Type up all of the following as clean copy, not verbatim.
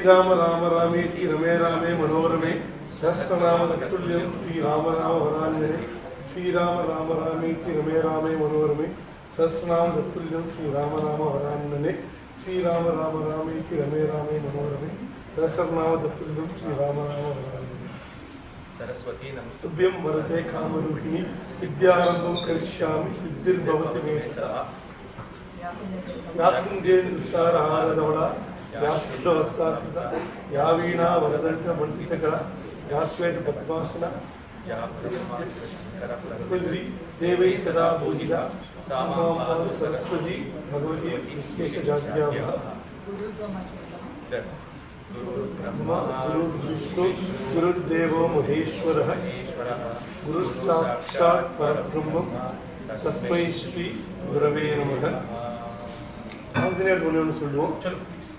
Rama Rama Rameti Rame Rame Manoharame Sahasranama Tattulya Sri Rama Rama Varanjane Sri Rama Rama Rameti Rame Rame Manoharame Sahasranama Tattulya Sri Rama Rama Varanjane Sri Rama Rama Rameti Rame Rame Manoharame Sahasranama Tattulya Sri Rama Rama Varanjane Saraswati Namastubhyam Varate Kamaruhini Vidhyaalayam Karishyami Siddhir Bhavati Mesa Yakunjen Vishara Haradavada Yashvasakita Yavina Varadanta Mantikara Yashvet Patmasana Kulri Devi Sada Bhujita Samam Saraswati Bhagavati Shishya Jatya Guru Brahma Guru Vishnu Guru Deva Maheshwara Guru Sakshat Parabrahma Tasmai Shri Gurave Namaha Anjaneyar ஒன்று சொல்லுவோம்.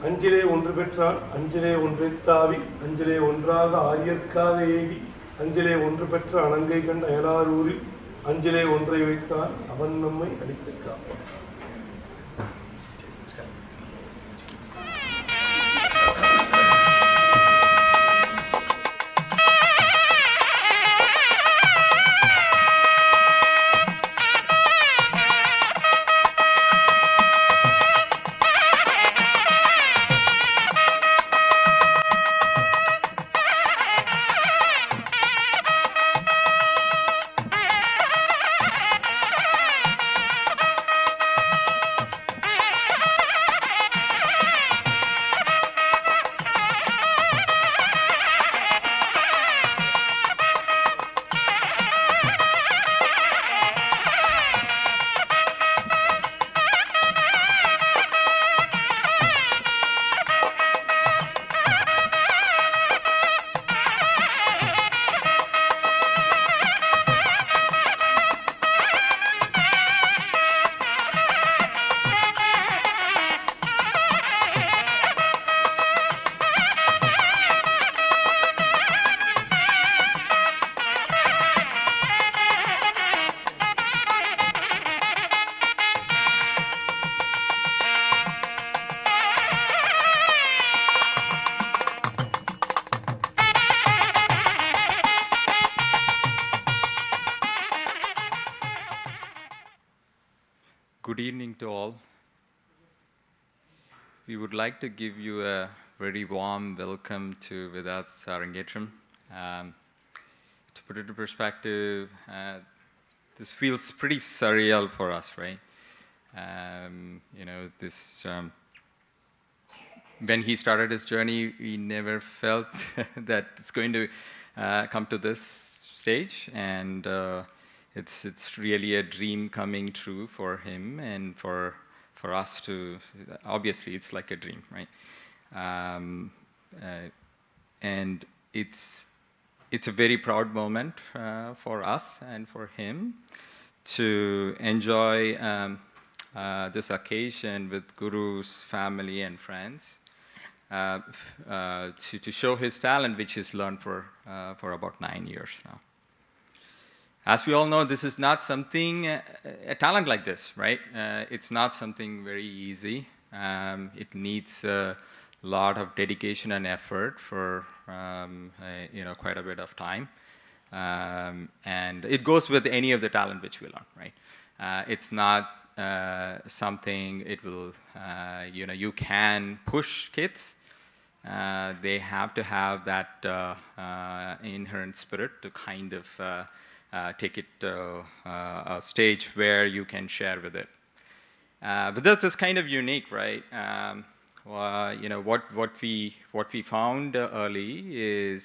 அஞ்சிலே ஒன்று பெற்றான் அஞ்சிலே ஒன்றை தாவி அஞ்சிலே ஒன்றாக ஆரியற்காக ஏகி அஞ்சிலே ஒன்று பெற்ற அணங்கை கண்ட அயலாரூரில் அஞ்சிலே ஒன்றை வைத்தான் அவன் நம்மை அடித்திருக்கான். Good evening to all. We would like to give you a very warm welcome to Vidarth Angetram. To put it into perspective, this feels pretty surreal for us, right? When he started his journey, we never felt that it's going to come to this stage, and it's really a dream coming true for him and for us to. Obviously, it's like a dream, right? And it's a very proud moment for us and for him to enjoy this occasion with Guru's family and friends, to show his talent, which he's learned for about 9 years now. As we all know, this is not something, a talent like this, right? It's not something very easy. It needs a lot of dedication and effort for quite a bit of time. And it goes with any of the talent which we learn, right? It's not something it will, you can push kids. They have to have that inherent spirit to kind of take it to a stage where you can share with it. But that's just kind of unique, right? What we found early is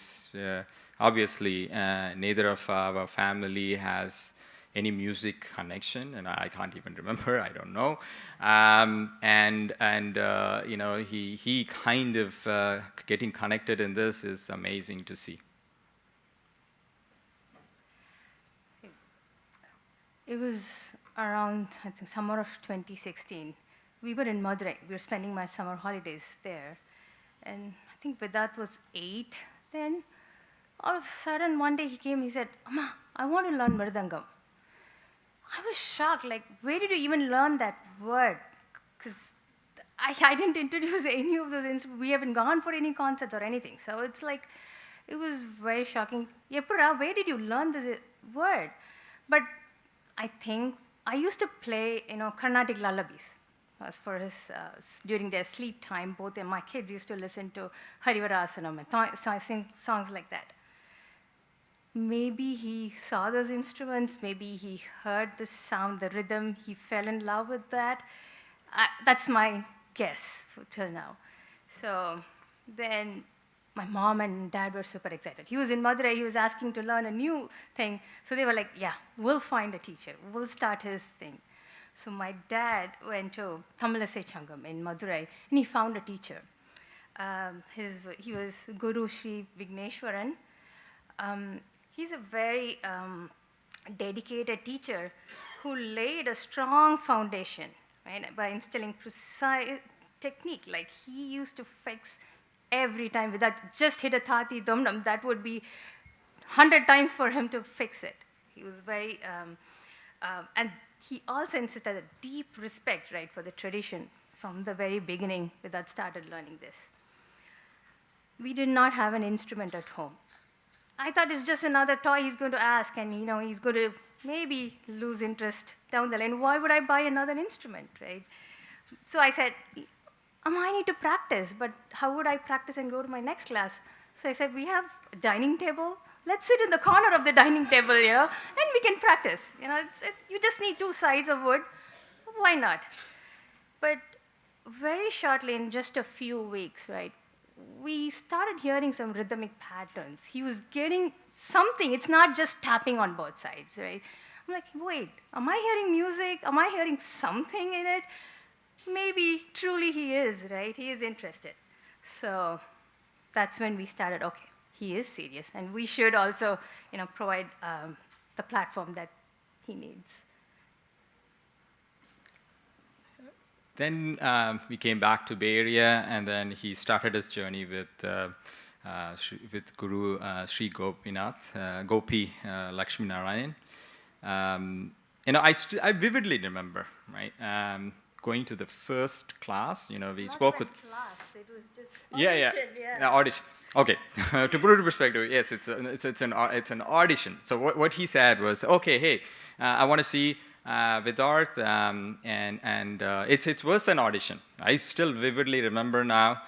obviously neither of our family has any music connection, and I can't even remember. I don't know. He kind of getting connected in this is amazing to see. It was around, I think, summer of 2016. We were in Madurai. We were spending my summer holidays there. And I think Vidarth was 8 then. All of a sudden, one day he came, he said, "Amma, I want to learn Mridangam." I was shocked, like, where did you even learn that word? Because I didn't introduce any of those instruments. We haven't gone for any concerts or anything. So it's like, it was very shocking. Epura, where did you learn this word? But I think I used to play, Carnatic lullabies. As for his, during their sleep time, both my kids used to listen to Harivarasanam and sing songs like that. Maybe he saw those instruments, maybe he heard the sound, the rhythm, he fell in love with that. That's my guess till now. So then my mom and dad were super excited. He was in Madurai, he was asking to learn a new thing. So they were like, yeah, we'll find a teacher, we'll start his thing. So my dad went to Tamilisai Changam in Madurai, and he found a teacher. He was Guru Sri Vigneshwaran. He's a very dedicated teacher who laid a strong foundation, right, by instilling precise technique. Like he used to fix every time with that, just hit a thati domnam, that would be 100 times for him to fix it. He was very, and he also insisted a deep respect, right, for the tradition from the very beginning Vidart started learning this. We did not have an instrument at home. I thought it's just another toy he's going to ask, and he's going to maybe lose interest down the line. Why would I buy another instrument, right? So I said, I need to practice, but how would I practice and go to my next class? So I said, we have a dining table. Let's sit in the corner of the dining table, and we can practice. You just need 2 sides of wood. Why not? But very shortly, in just a few weeks, right, we started hearing some rhythmic patterns. He was getting something. It's not just tapping on both sides, right? I'm like, wait, am I hearing music? Am I hearing something in it? Maybe truly he is, right? He is interested. So that's when we started, okay, he is serious, and we should also, provide the platform that he needs. Then we came back to Bay Area, and then he started his journey with Guru Sri Gopinath, Gopi Lakshmi Narayan. I vividly remember, right, going to the first class. We Not spoke with class. It was just audition. Yeah, audition. Okay, to put it in perspective, yes, it's an audition. So what he said was, okay, hey, I want to see Vidarth, and it was an audition. I still vividly remember now.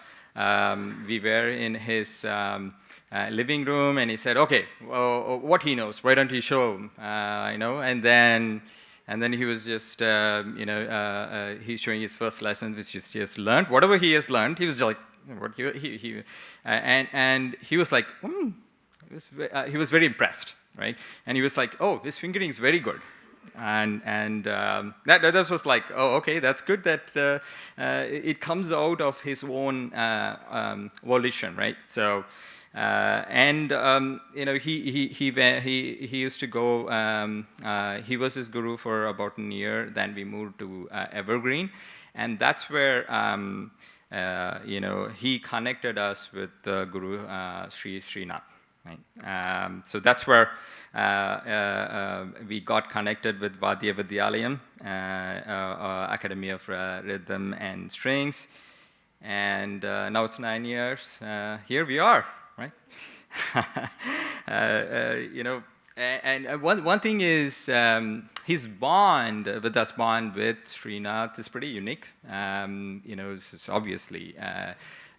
We were in his living room, and he said, "Okay, well, what he knows? Why don't you show him?" And then he was just, he's showing his first lesson, which he just learned. Whatever he has learned, he was like, what and he was like, he was very impressed, right? And he was like, oh, his fingering is very good. And that was like, oh, okay, that's good that it comes out of his own volition, right? So, he used to go. He was his guru for about a year. Then we moved to Evergreen, and that's where he connected us with Guru Sri SRINATH. Right? So that's where we got connected with Vaadhya Vidhyaalayam, Academy of Rhythm and Strings, and now it's 9 years. Here we are, right? And one thing is his bond with SRINATH is pretty unique. It's obviously.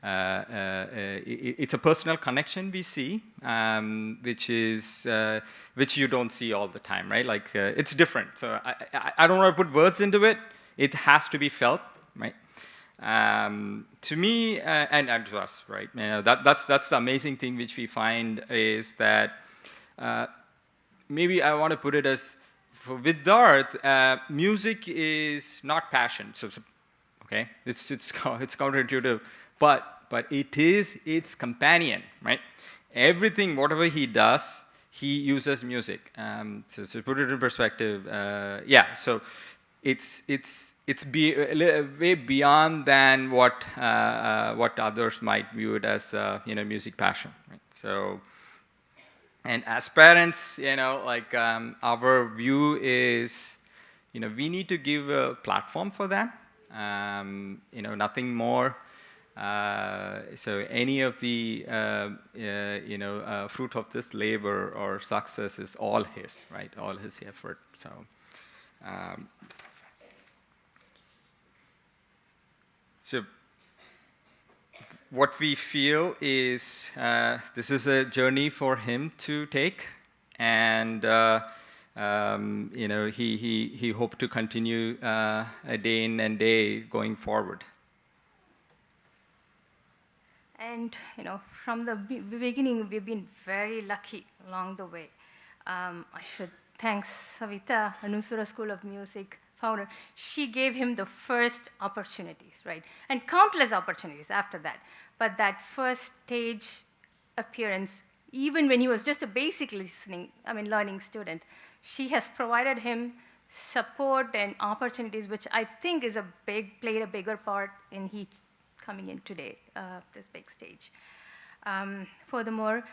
It's a personal connection we see, which you don't see all the time, right? Like it's different. So I don't want to put words into it. It has to be felt, right? To me and to us, right? That's the amazing thing which we find is that maybe I want to put it as for Vidarth, music is not passion. So okay, it's counterintuitive. But it is its companion, right? Everything, whatever he does, he uses music. So to put it in perspective, so it's way beyond than what others might view it as, music passion, right? So, and as parents, our view is, we need to give a platform for them. Nothing more. So any of the fruit of this labor or success is all his, right? All his effort. So. So what we feel is this is a journey for him to take, and he hoped to continue a day in and day going forward. And from the beginning, we've been very lucky along the way. I should thank Savita, Anusura School of Music founder. She gave him the first opportunities, right? And countless opportunities after that. But that first stage appearance, even when he was just a basic learning student, she has provided him support and opportunities, which I think is played a bigger part in he coming in today, this big stage. Furthermore,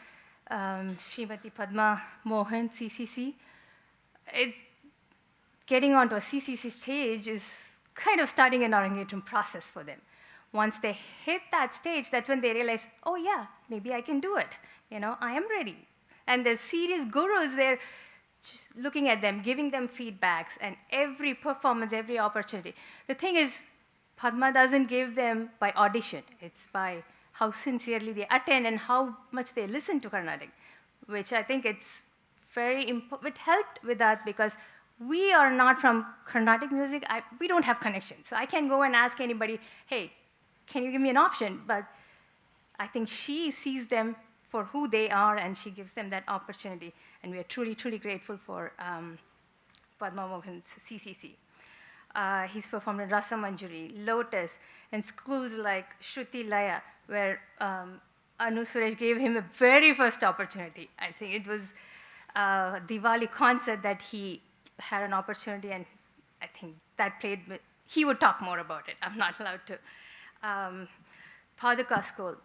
Srimati Padma Mohan, CCC, getting onto a CCC stage is kind of starting an Arangetram process for them. Once they hit that stage, that's when they realize, oh yeah, maybe I can do it. I am ready. And there's serious gurus there looking at them, giving them feedbacks, and every performance, every opportunity. The thing is, Padma doesn't give them by audition. It's by how sincerely they attend and how much they listen to Carnatic, which I think it's very important. It helped with that because we are not from Carnatic music. We don't have connections. So I can go and ask anybody, hey, can you give me an option? But I think she sees them for who they are, and she gives them that opportunity. And we are truly, truly grateful for Padma Mohan's CCC. He's performed in Rasa Manjuri, Lotus, and schools like Shruti Laya, where Anu Suresh gave him a very first opportunity. I think it was a Diwali concert that he had an opportunity, and I think that played with, he would talk more about it. I'm not allowed to. Paduka School,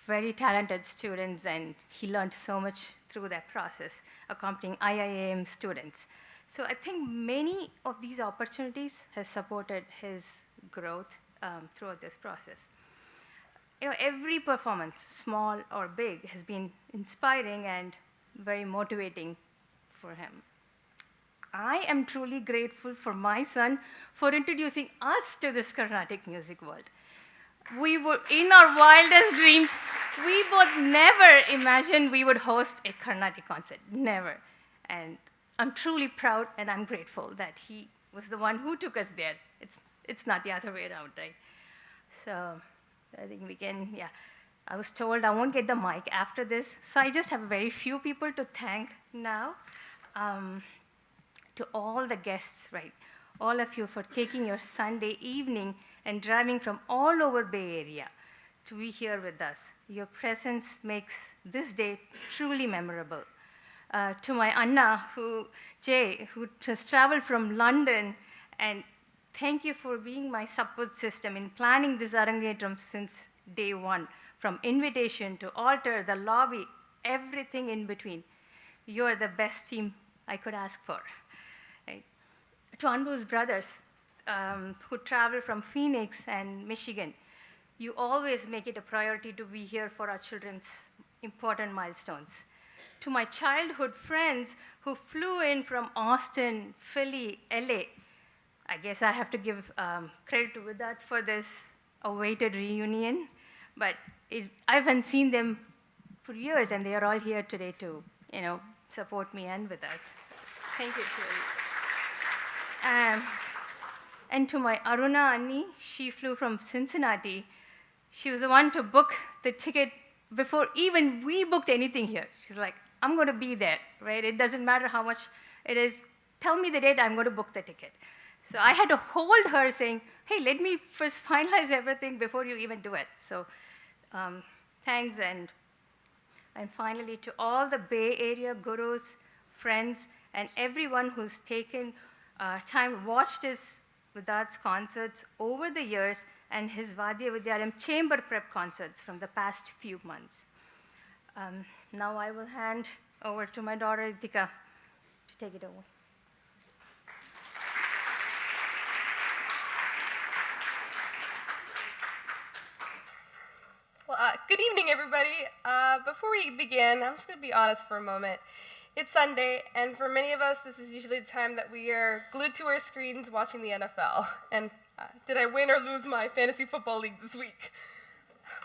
very talented students, and he learned so much through that process, accompanying IIAM students. So I think many of these opportunities has supported his growth throughout this process. Every performance, small or big, has been inspiring and very motivating for him. I am truly grateful for my son for introducing us to this Carnatic music world. We were, in our wildest dreams, we both never imagined we would host a Carnatic concert, never. And I'm truly proud and I'm grateful that he was the one who took us there. It's not the other way around, right? So I think we can, yeah. I was told I won't get the mic after this, so I just have very few people to thank now. To all the guests, right? All of you for taking your Sunday evening and driving from all over Bay Area to be here with us. Your presence makes this day truly memorable. To my Anna, Jay, who has traveled from London, and thank you for being my support system in planning this Arangetram since day one, from invitation to altar, the lobby, everything in between. You are the best team I could ask for. Right? To Anbu's brothers, who travel from Phoenix and Michigan, you always make it a priority to be here for our children's important milestones. To my childhood friends who flew in from Austin, Philly, LA, I guess I have to give credit to Vidarth for this awaited reunion, but I haven't seen them for years, and they are all here today to, support me and Vidarth. Thank you, truly. And to my Aruna Anni, she flew from Cincinnati. She was the one to book the ticket before even we booked anything here. She's like, I'm going to be there, right? It doesn't matter how much it is. Tell me the date, I'm going to book the ticket. So I had to hold her saying, hey, let me first finalize everything before you even do it. So thanks. And finally, to all the Bay Area gurus, friends, and everyone who's taken time, watched his Vidarth's concerts over the years and his Vaadhya Vidhyaalayam chamber prep concerts from the past few months. Now I will hand over to my daughter, Ritika, to take it over. evening, everybody. Before we begin, I'm just going to be honest for a moment. It's Sunday, and for many of us, this is usually the time that we are glued to our screens watching the NFL. And did I win or lose my fantasy football league this week?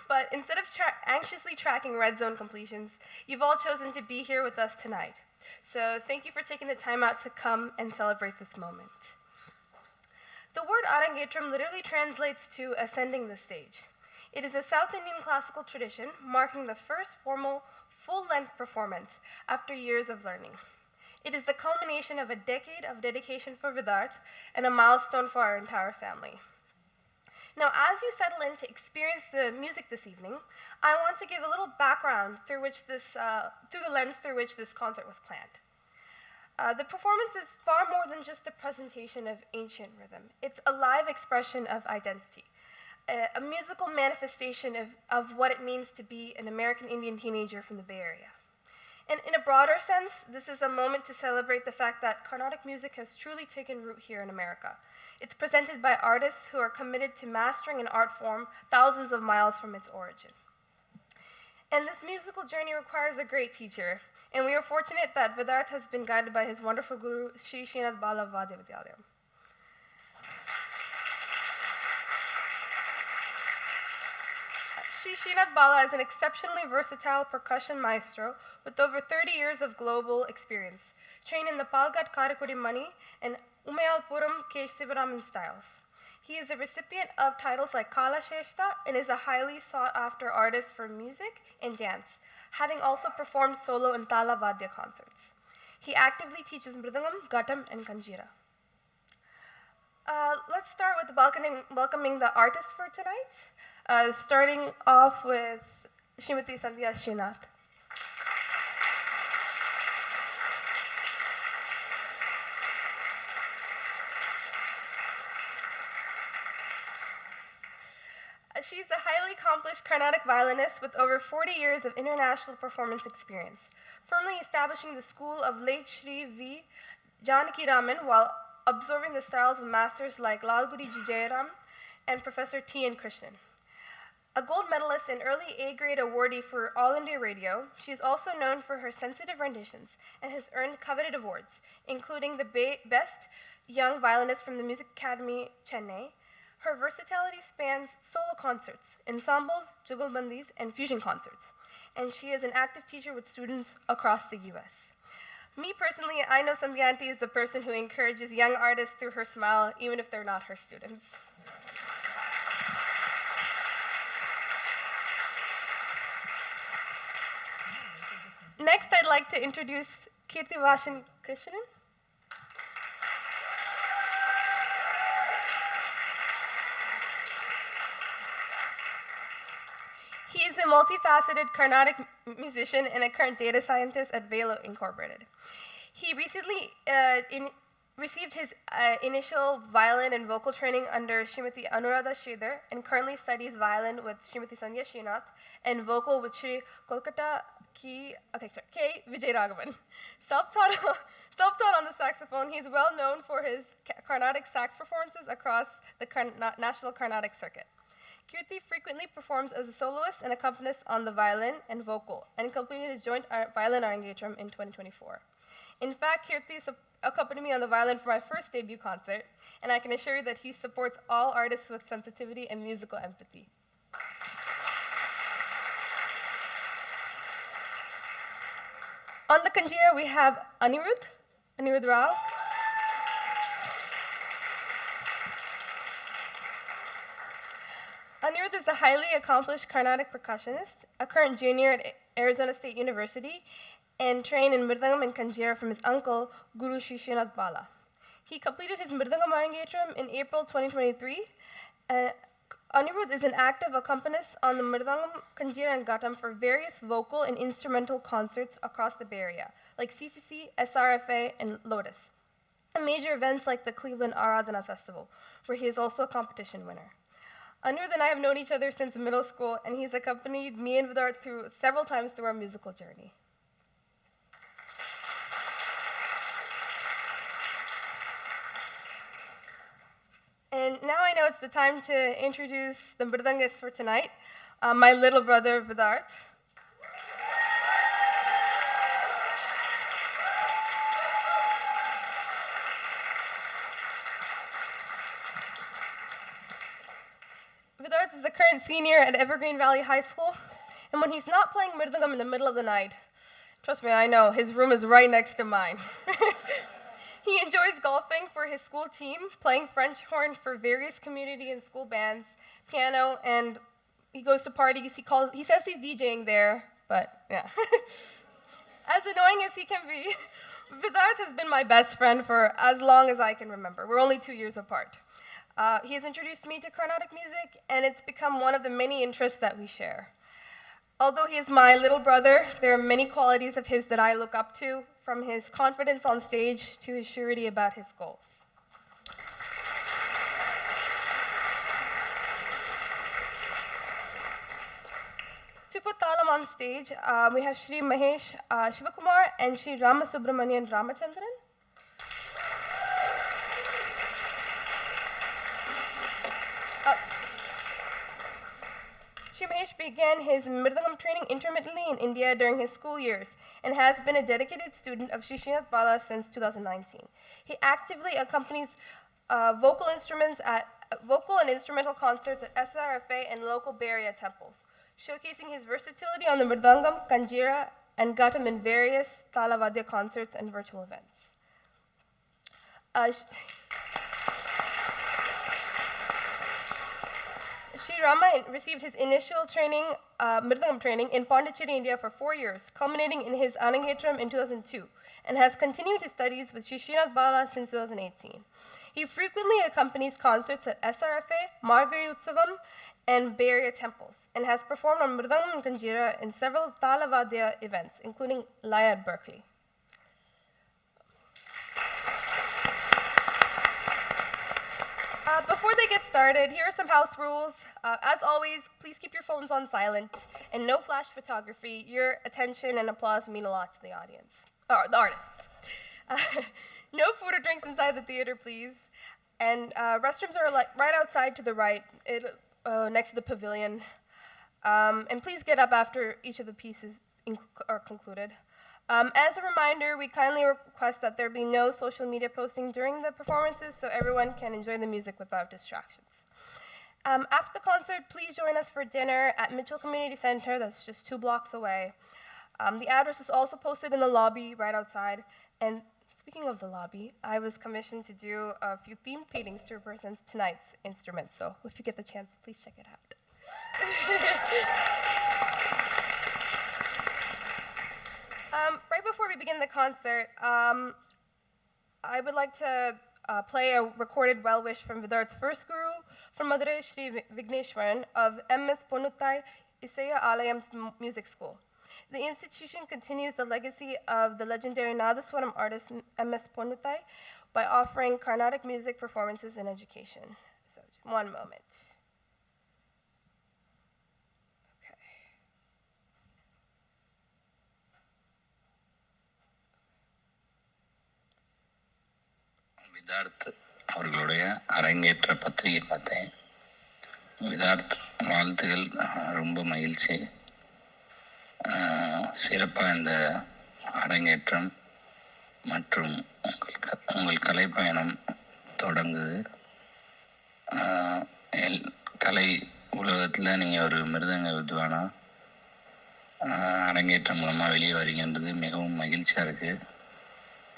But instead of anxiously tracking red zone completions, you've all chosen to be here with us tonight. So thank you for taking the time out to come and celebrate this moment. The word Arangetram literally translates to ascending the stage. It is a South Indian classical tradition marking the first formal, full-length performance after years of learning. It is the culmination of a decade of dedication for Vidarth and a milestone for our entire family. Now, as you settle in to experience the music this evening, I want to give a little background through the lens through which this concert was planned. The performance is far more than just a presentation of ancient rhythm. It's a live expression of identity, a musical manifestation of what it means to be an American Indian teenager from the Bay Area. And in a broader sense, this is a moment to celebrate the fact that Carnatic music has truly taken root here in America. It's presented by artists who are committed to mastering an art form thousands of miles from its origin. And this musical journey requires a great teacher, and we are fortunate that Vidarth has been guided by his wonderful guru, SRINATH BALA Vaadhya Vidhyaalayam. SRINATH BALA is an exceptionally versatile percussion maestro with over 30 years of global experience, trained in the Palghat Karikudi Mani and Umayalpuram Kesivaraman styles. He is a recipient of titles like Kala Shrestha and is a highly sought-after artist for music and dance, having also performed solo and Tala Vaadhya concerts. He actively teaches Mridangam, Ghatam, and Kanjira. Let's start with welcoming the artists for tonight, starting off with Srimati Sandhya SRINATH. She's a highly accomplished Carnatic violinist with over 40 years of international performance experience, firmly establishing the school of late Shri V. Janaki Raman while absorbing the styles of masters like Lalgudi Jayaram and Professor T. N. Krishnan. A gold medalist and early A-grade awardee for All India Radio, she is also known for her sensitive renditions and has earned coveted awards, including the Best Young Violinist from the Music Academy, Chennai. Her versatility spans solo concerts, ensembles, jugalbandis, and fusion concerts, and she is an active teacher with students across the US. Me personally, I know Sandhya Aunty is the person who encourages young artists through her smile, even if they're not her students. Next, I'd like to introduce Kirtivashan Krishnan. He is a multifaceted Carnatic musician and a current data scientist at Palo Incorporated. He recently received his initial violin and vocal training under Srimati Anuradha Sridhar and currently studies violin with Srimati Sandhya SRINATH and vocal with Sri Kolkata K. Vijayaraghavan. Self-taught on the saxophone, he's well known for his Carnatic sax performances across the National Carnatic Circuit. Kirti frequently performs as a soloist and accompanist on the violin and vocal, and completed his joint violin Arangetram in 2024. In fact, Kirti accompanied me on the violin for my first debut concert, and I can assure you that he supports all artists with sensitivity and musical empathy. On the Kanjira, we have Anirudh Rao. Anirudh is a highly accomplished Carnatic percussionist, a current junior at Arizona State University, and trained in Mridangam and Kanjira from his uncle, Guru SRINATH BALA. He completed his Mridangam Arangetram in April 2023. Anirudh is an active accompanist on the Mridangam, Kanjira, and Ghatam for various vocal and instrumental concerts across the Bay Area, like CCC, SRFA, and Lotus, and major events like the Cleveland Aradhana Festival, where he is also a competition winner. Anirudh and I have known each other since middle school, and he's accompanied me and Vidarth several times through our musical journey. And now I know it's the time to introduce the Mridangist for tonight, my little brother, Vidarth. Vidarth is the current senior at Evergreen Valley High School, and when he's not playing Mridangam in the middle of the night, trust me, I know, his room is right next to mine. He enjoys golfing for his school team, playing French horn for various community and school bands, piano, and he goes to parties. He says he's DJing there, but yeah. As annoying as he can be, Vidarth has been my best friend for as long as I can remember. We're only 2 years apart. He has introduced me to Carnatic music, and it's become one of the many interests that we share. Although he is my little brother, there are many qualities of his that I look up to, from his confidence on stage to his surety about his goals. To put Talam on stage, we have Shri Mahesh Shivakumar and Shri Ramasubramanian Ramachandran. Shri Mahesh began his Mridangam training intermittently in India during his school years and has been a dedicated student of SRINATH BALA since 2019. He actively accompanies vocal and instrumental concerts at SRFA and local Bay Area temples, showcasing his versatility on the Mridangam, Kanjira, and Ghatam in various Tala Vaadhya concerts and virtual events. Shri Rama received his initial training, Mridangam training in Pondicherry, India for 4 years, culminating in his Arangetram in 2002, and has continued his studies with SRINATH BALA since 2018. He frequently accompanies concerts at SRFA, Margari Utsavam, and Bay Area temples, and has performed on Mridangam and Kanjira in several Tala Vaadhya events, including Laya at Berkeley. Before they get started, here are some house rules. As always, please keep your phones on silent and no flash photography. Your attention and applause mean a lot to the audience, or the artists. No food or drinks inside the theater, please. And restrooms are right outside to the right, next to the pavilion. And please get up after each of the pieces are concluded. As a reminder, we kindly request that there be no social media posting during the performances so everyone can enjoy the music without distractions. After the concert, please join us for dinner at Mitchell Community Center, that's just 2 blocks away. The address is also posted in the lobby right outside. And speaking of the lobby, I was commissioned to do a few theme paintings to represent tonight's instruments, so if you get the chance, please check it out. Right before we begin the concert, I would like to play a recorded well-wish from Vidarth's first guru, from Madurai Shri Vigneshwaran of MS Ponuttai Vidhyaalayam's music school. The institution continues the legacy of the legendary Nadaswaram artist MS Ponuttai by offering Carnatic music performances and education. So just one moment. Vidharth அவர்களுடைய அரங்கேற்ற பத்திரிகை பார்த்தேன். விதார்த் வாழ்த்துகள், ரொம்ப மகிழ்ச்சி. சிறப்பாக இந்த அரங்கேற்றம் மற்றும் உங்கள் கலைப்பயணம் தொடங்குது. கலை உலகத்தில் நீங்கள் ஒரு மிருதங்க வித்வானா அரங்கேற்றம் மூலமாக வெளியே வரீங்கன்றது மிகவும் மகிழ்ச்சியாக இருக்குது.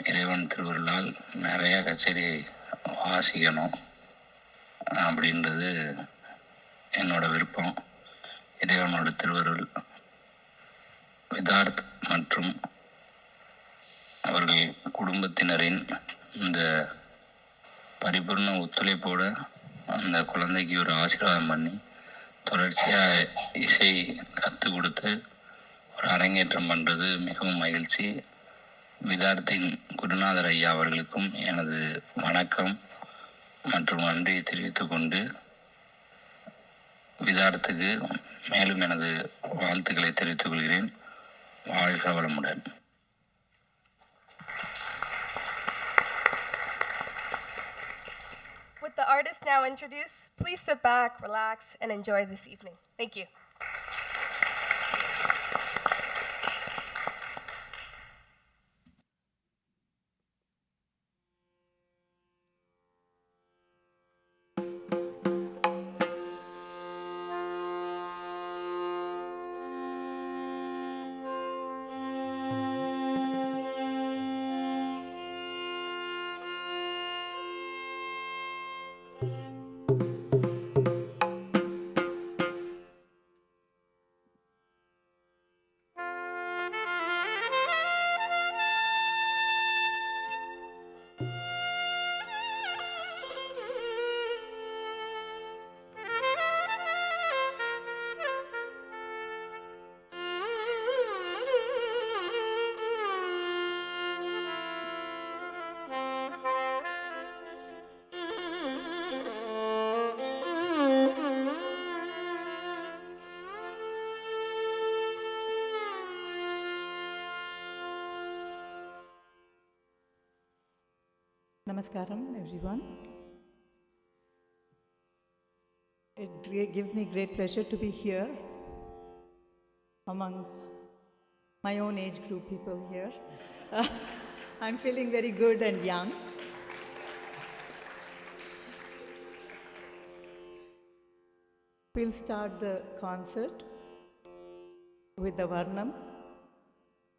இறைவன் திருவருளால் நிறைய கச்சேரி வாசிக்கணும் அப்படின்றது என்னோட விருப்பம். இறைவனோட திருவருள் விதார்த் மற்றும் அவர்கள் குடும்பத்தினரின் இந்த பரிபூர்ண ஒத்துழைப்போட அந்த குழந்தைக்கு ஒரு ஆசீர்வாதம் பண்ணி தொடர்ச்சியாக இசை கற்றுக் கொடுத்து ஒரு அரங்கேற்றம் பண்ணுறது மிகவும் மகிழ்ச்சி. விதார்த்தின் குருநாதர் ஐயா அவர்களுக்கும் எனது வணக்கம் மற்றும் நன்றியை தெரிவித்துக் கொண்டு விதார்த்துக்கு மேலும் எனது வாழ்த்துக்களை தெரிவித்துக் கொள்கிறேன். வாழ்க வளமுடன். With the artists now introduce, please sit back, relax, and enjoy this evening. Thank you. Namaskaram, everyone. It gives me great pleasure to be here among my own age group people here. I'm feeling very good and young. We'll start the concert with the Varnam,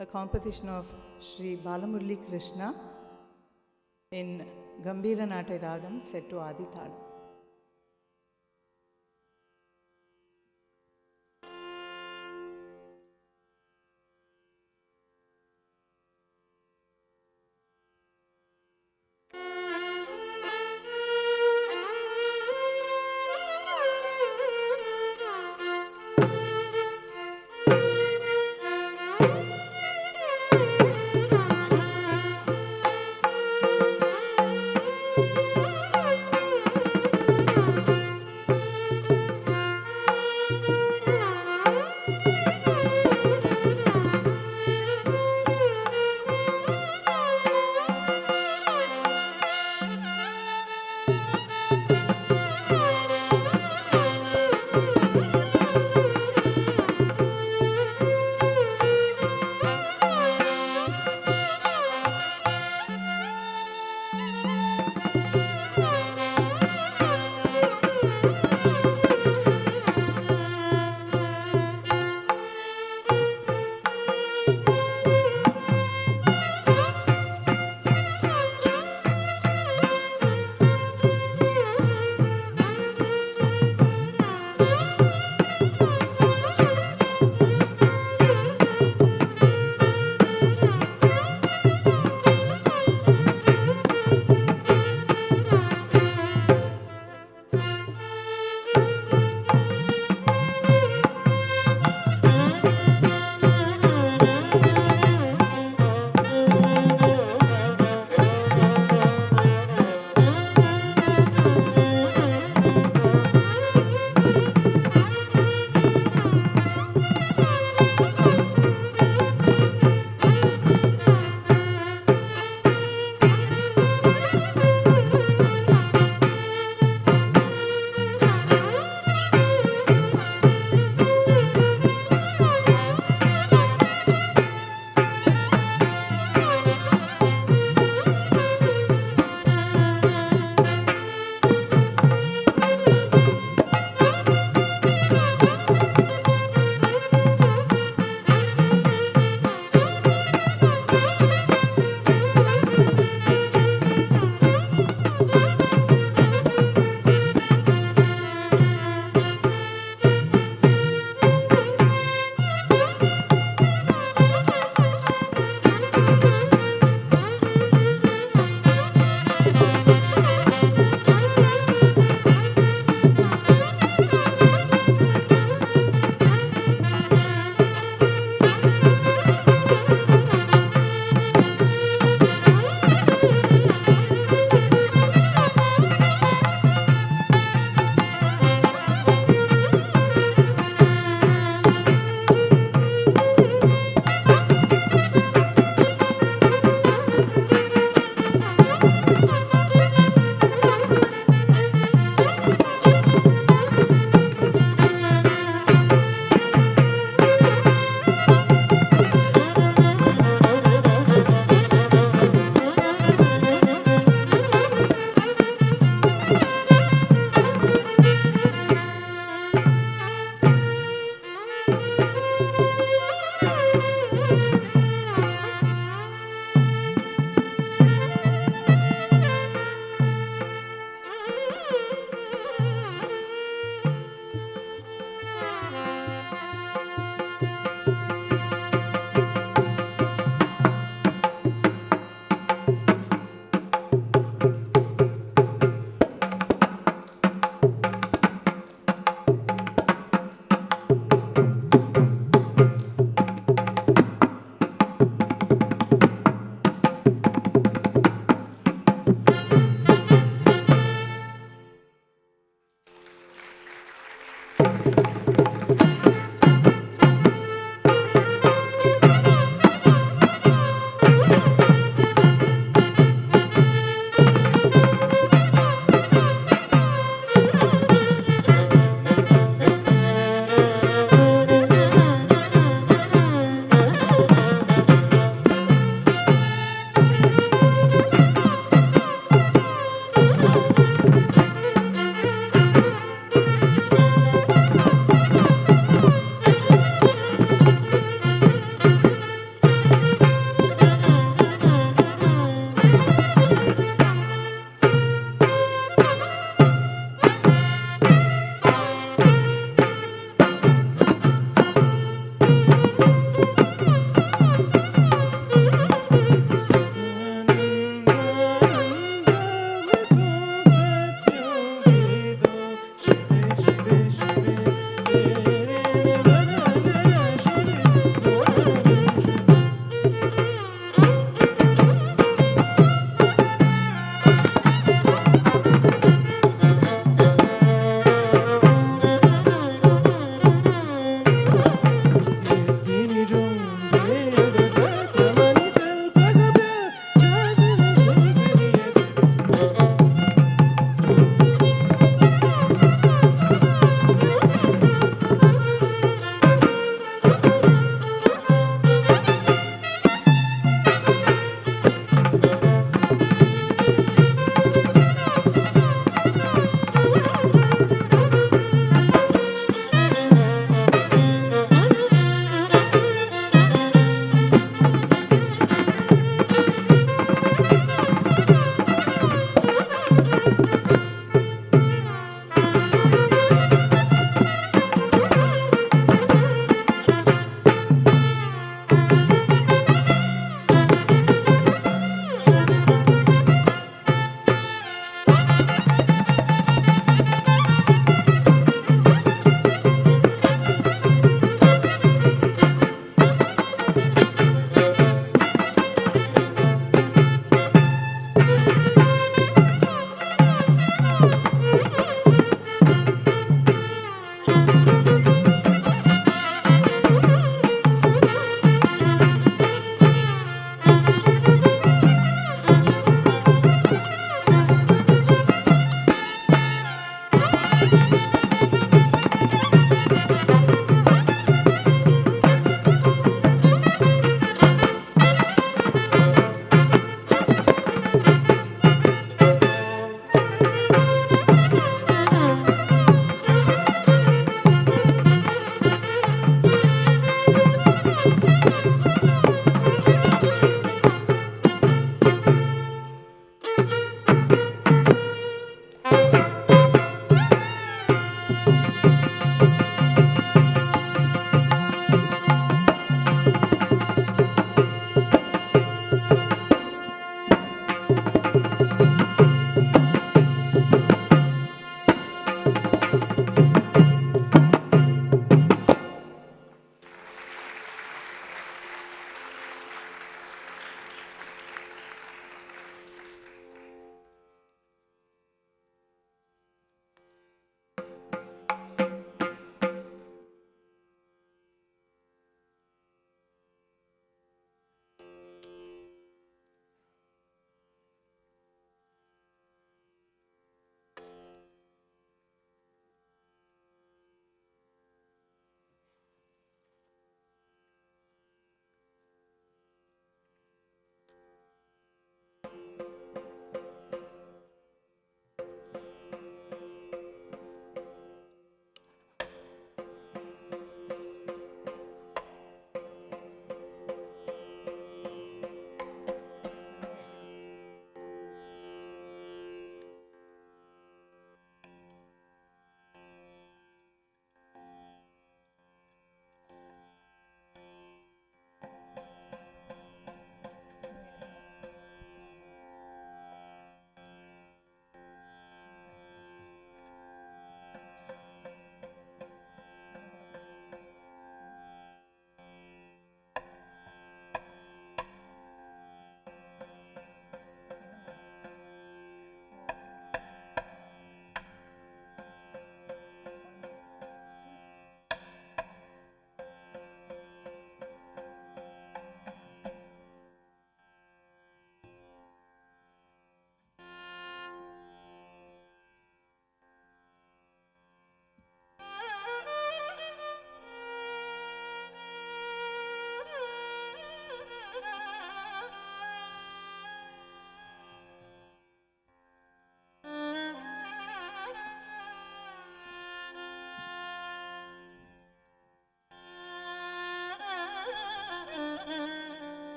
a composition of Sri Balamurli Krishna in Gambhira Nate Ragam set to Adi Thalam.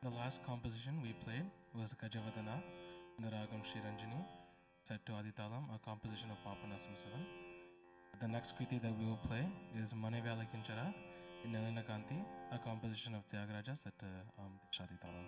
The last composition we played was Gajavadana in the Ragam Sri Ranjini, set to Aditalam, a composition of Papanasam Savan. The next Kriti that we will play is Manevyala Kinchara in Nalina Kanti, a composition of Tyagaraja set to Shaditalam.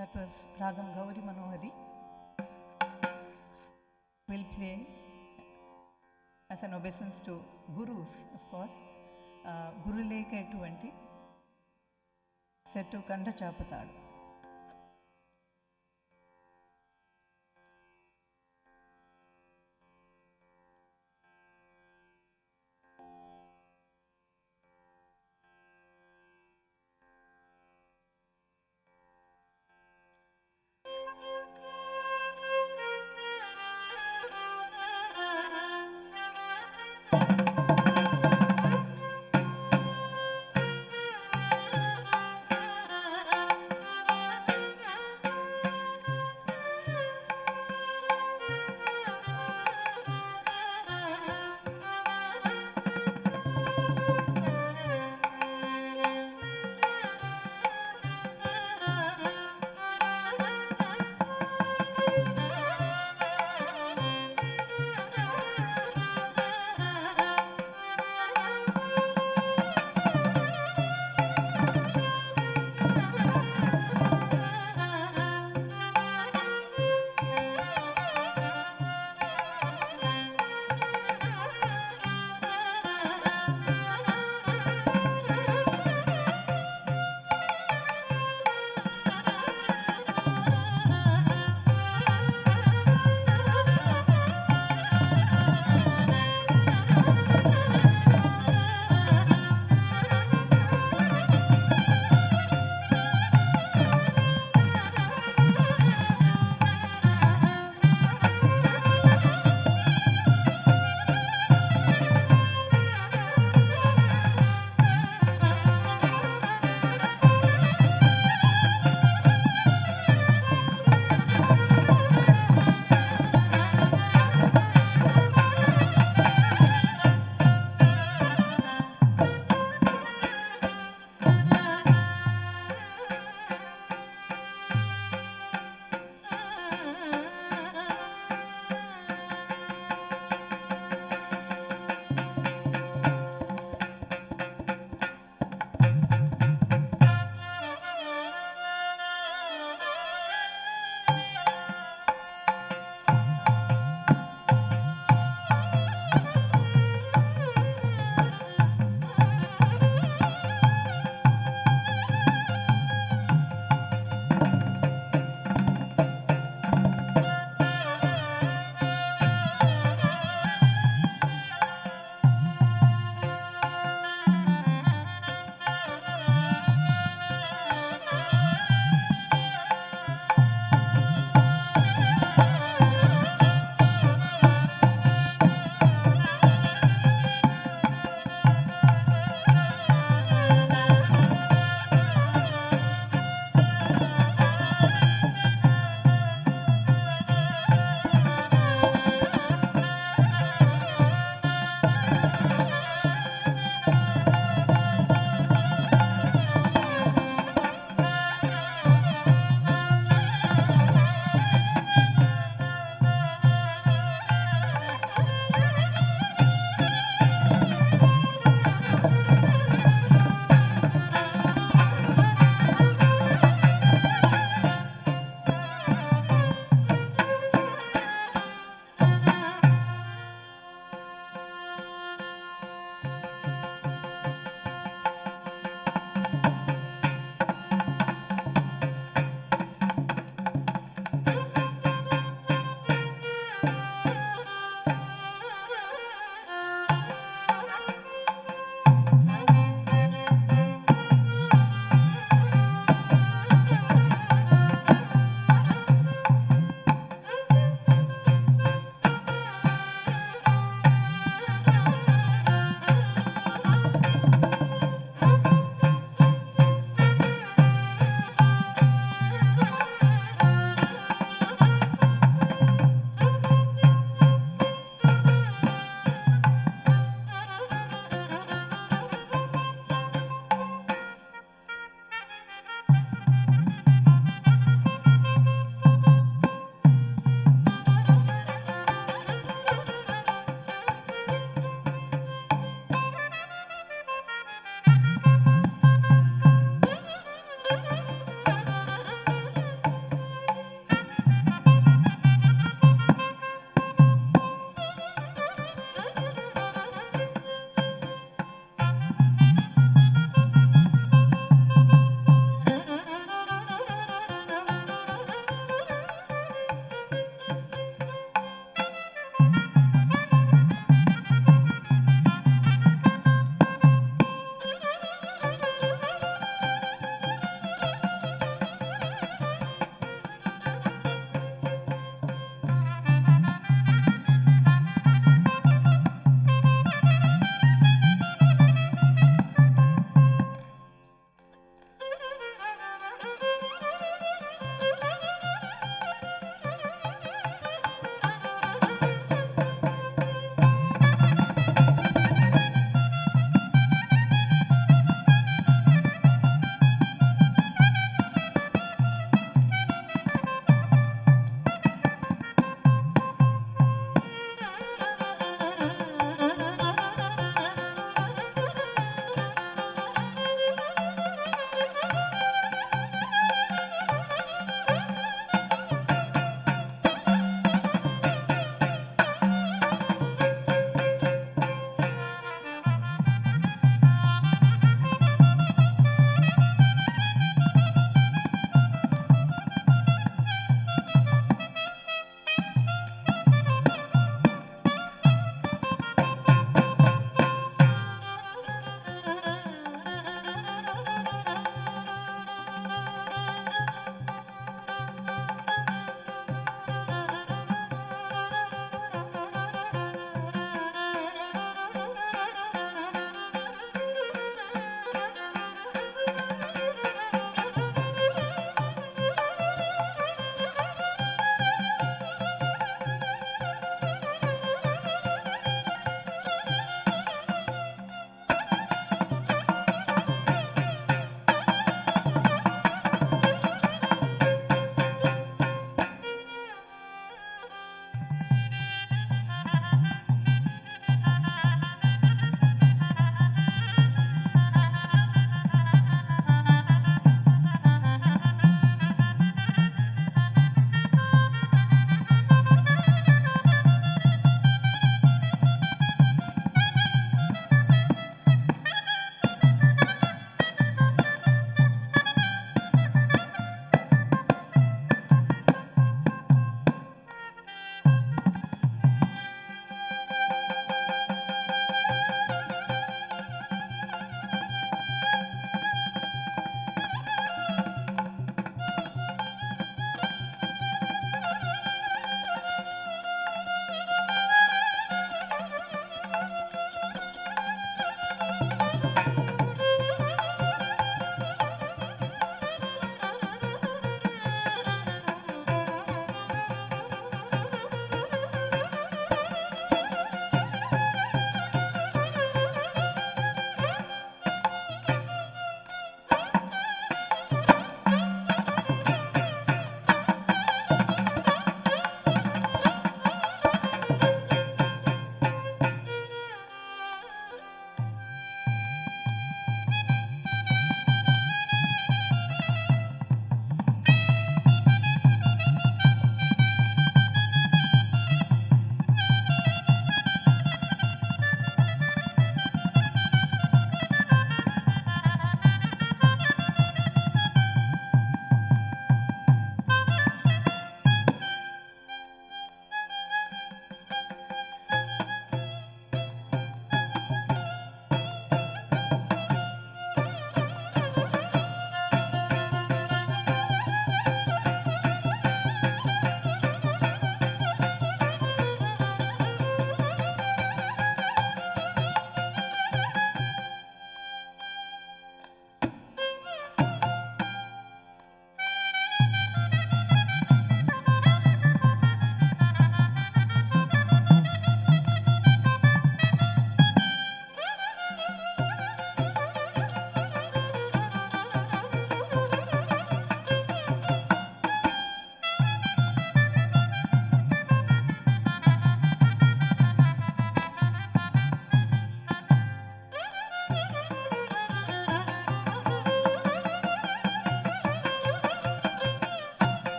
That was Ragam Gauri Manohari. We'll play as an obeisance to Gurus, of course. Guru Leke 20, set to Kanda Chapatad.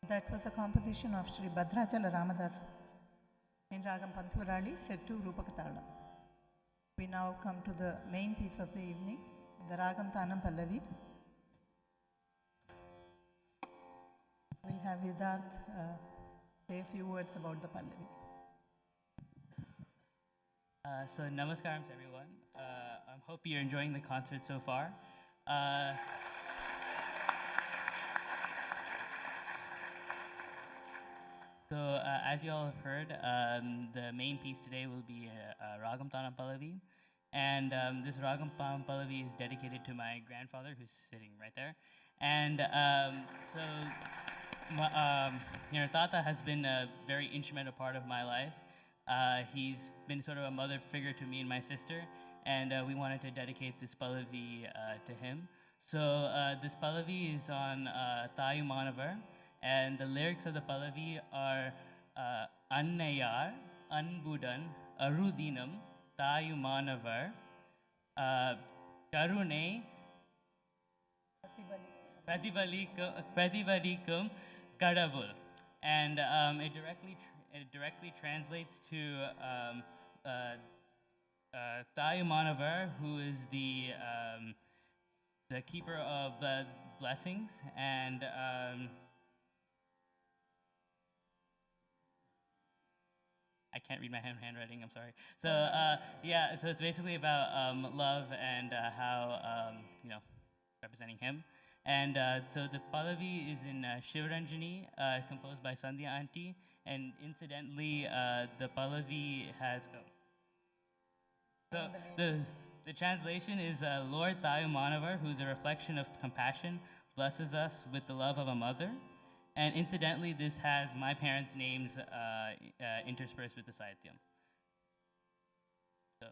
That was a composition of Sri Bhadrachala Ramadas in Ragam Panthurali, set to Rupakatalam. We now come to the main piece of the evening, the Ragam Tanam Pallavi. We'll have Vidarth say a few words about the Pallavi. So namaskaram to everyone. I hope you're enjoying the concert so far. As you all have heard, the main piece today will be Ragam Tanam Pallavi. And this Ragam Tanam Pallavi is dedicated to my grandfather, who's sitting right there. And Tata has been a very instrumental part of my life. He's been sort of a mother figure to me and my sister, and we wanted to dedicate this Pallavi to him. So this Pallavi is on Tayu Manavar, and the lyrics of the Pallavi are Annayar, Anbudan, Arudinam, Tayu Manavar, Karune, Pratibalikum, Kadavul. And it directly translates to Tayu Manavar, who is the keeper of the blessings, and I can't read my handwriting, I'm sorry. So so it's basically about love and how, representing him. And so the Pallavi is in Shivaranjani, composed by Sandhya Auntie, and incidentally, the Pallavi has... So the translation is Lord Tayu Manavar, who's a reflection of compassion, blesses us with the love of a mother. And incidentally, this has my parents' names interspersed with the Sahityam. So,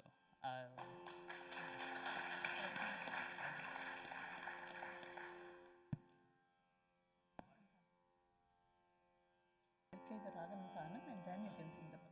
Play the Ragam Tanam and then you can sing the Pallavi.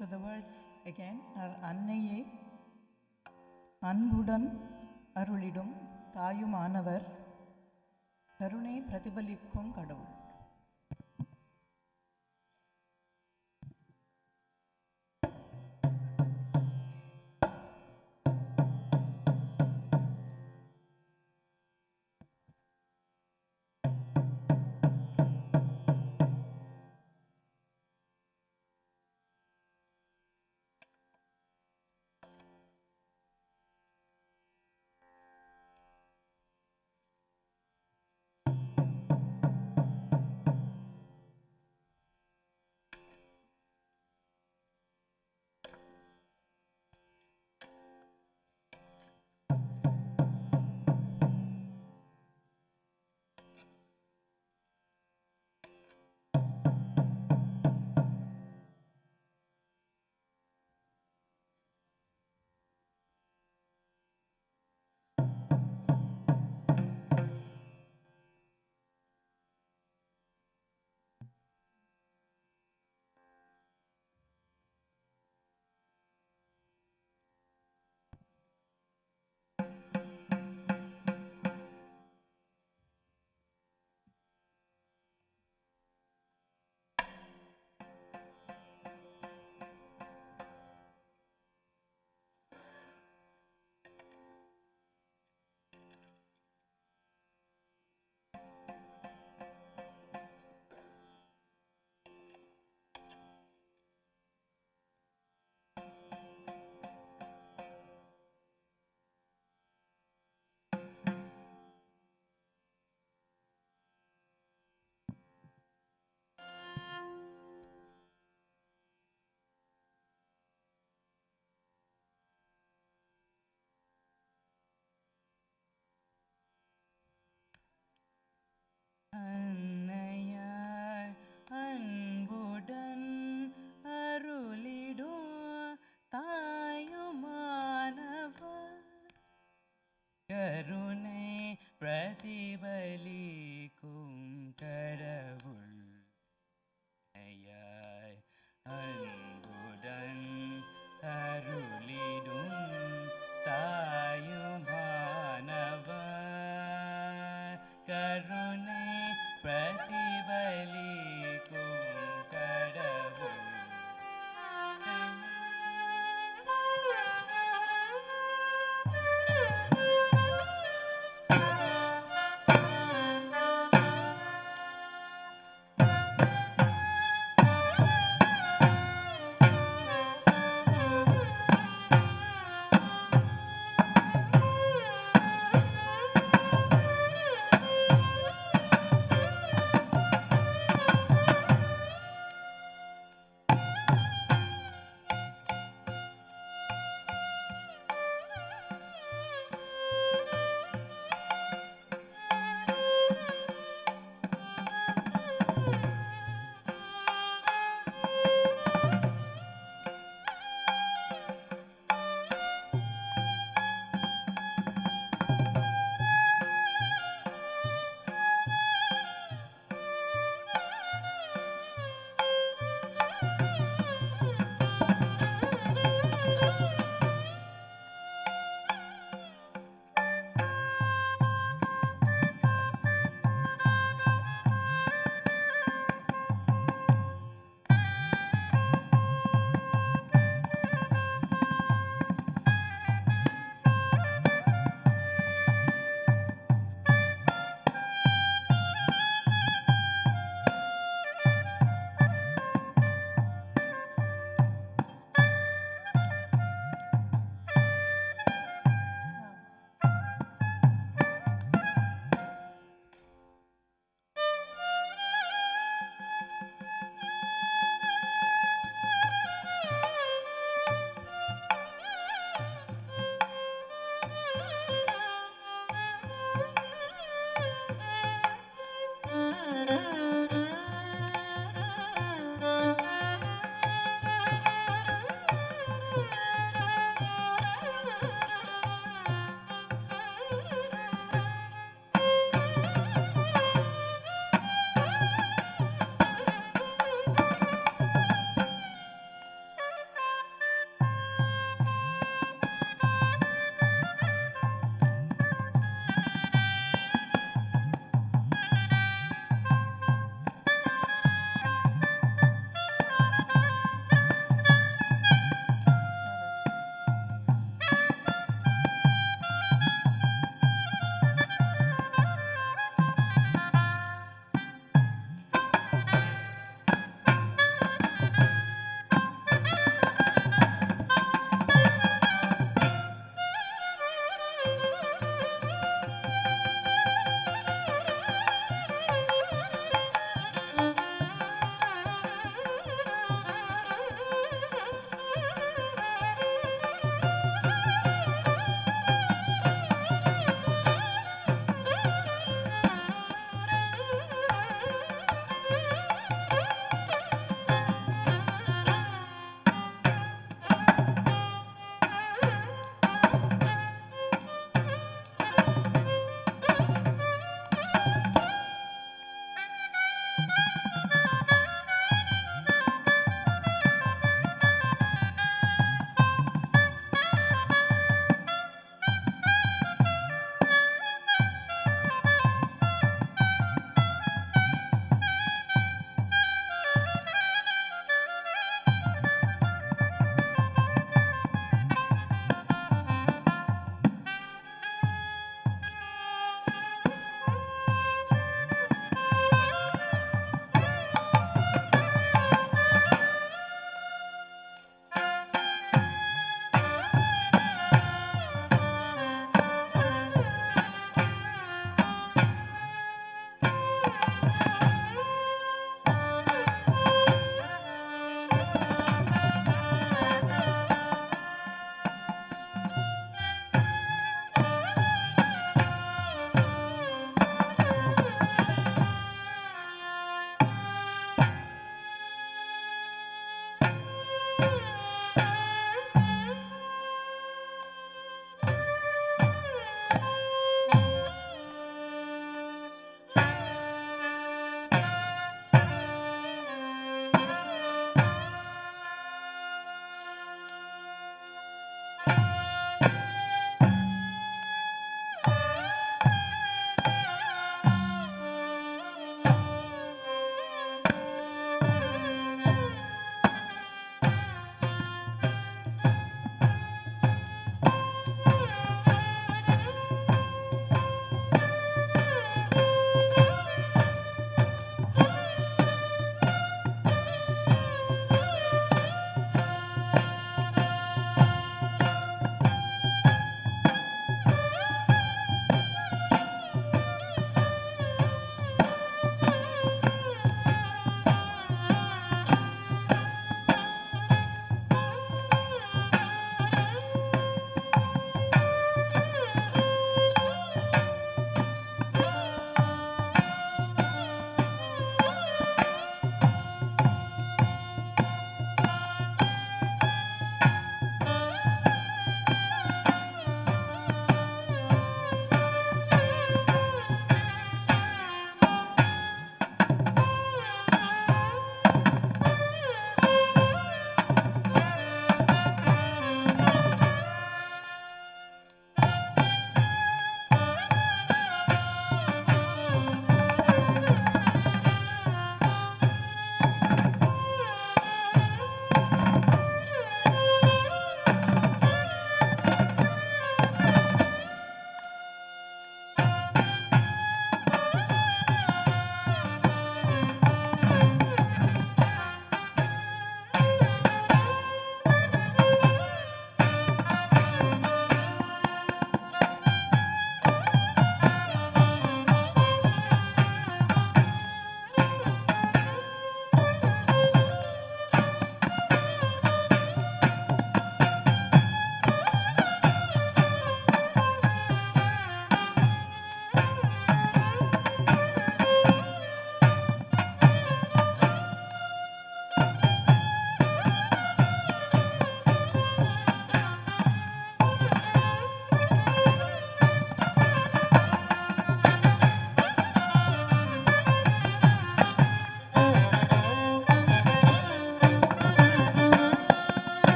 So the words again are அன்னையே அன்புடன் அருளிடும் தாயுமானவர் கருணை பிரதிபலிக்கும் கடவுள். பிரதிபலிக்கும் கடவுள்.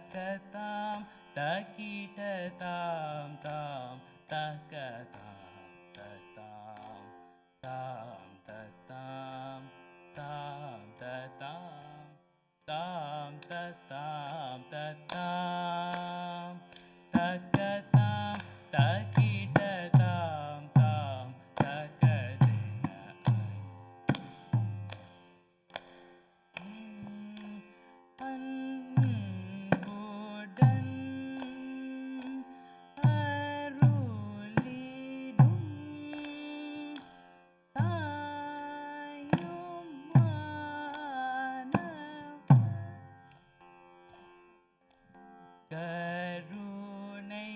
takatam takitatam tam takatam tatam tam tatam tam tatam tam tatam tatam takatam takitatam tam takadena Anbudan arulidum tayum manav karunai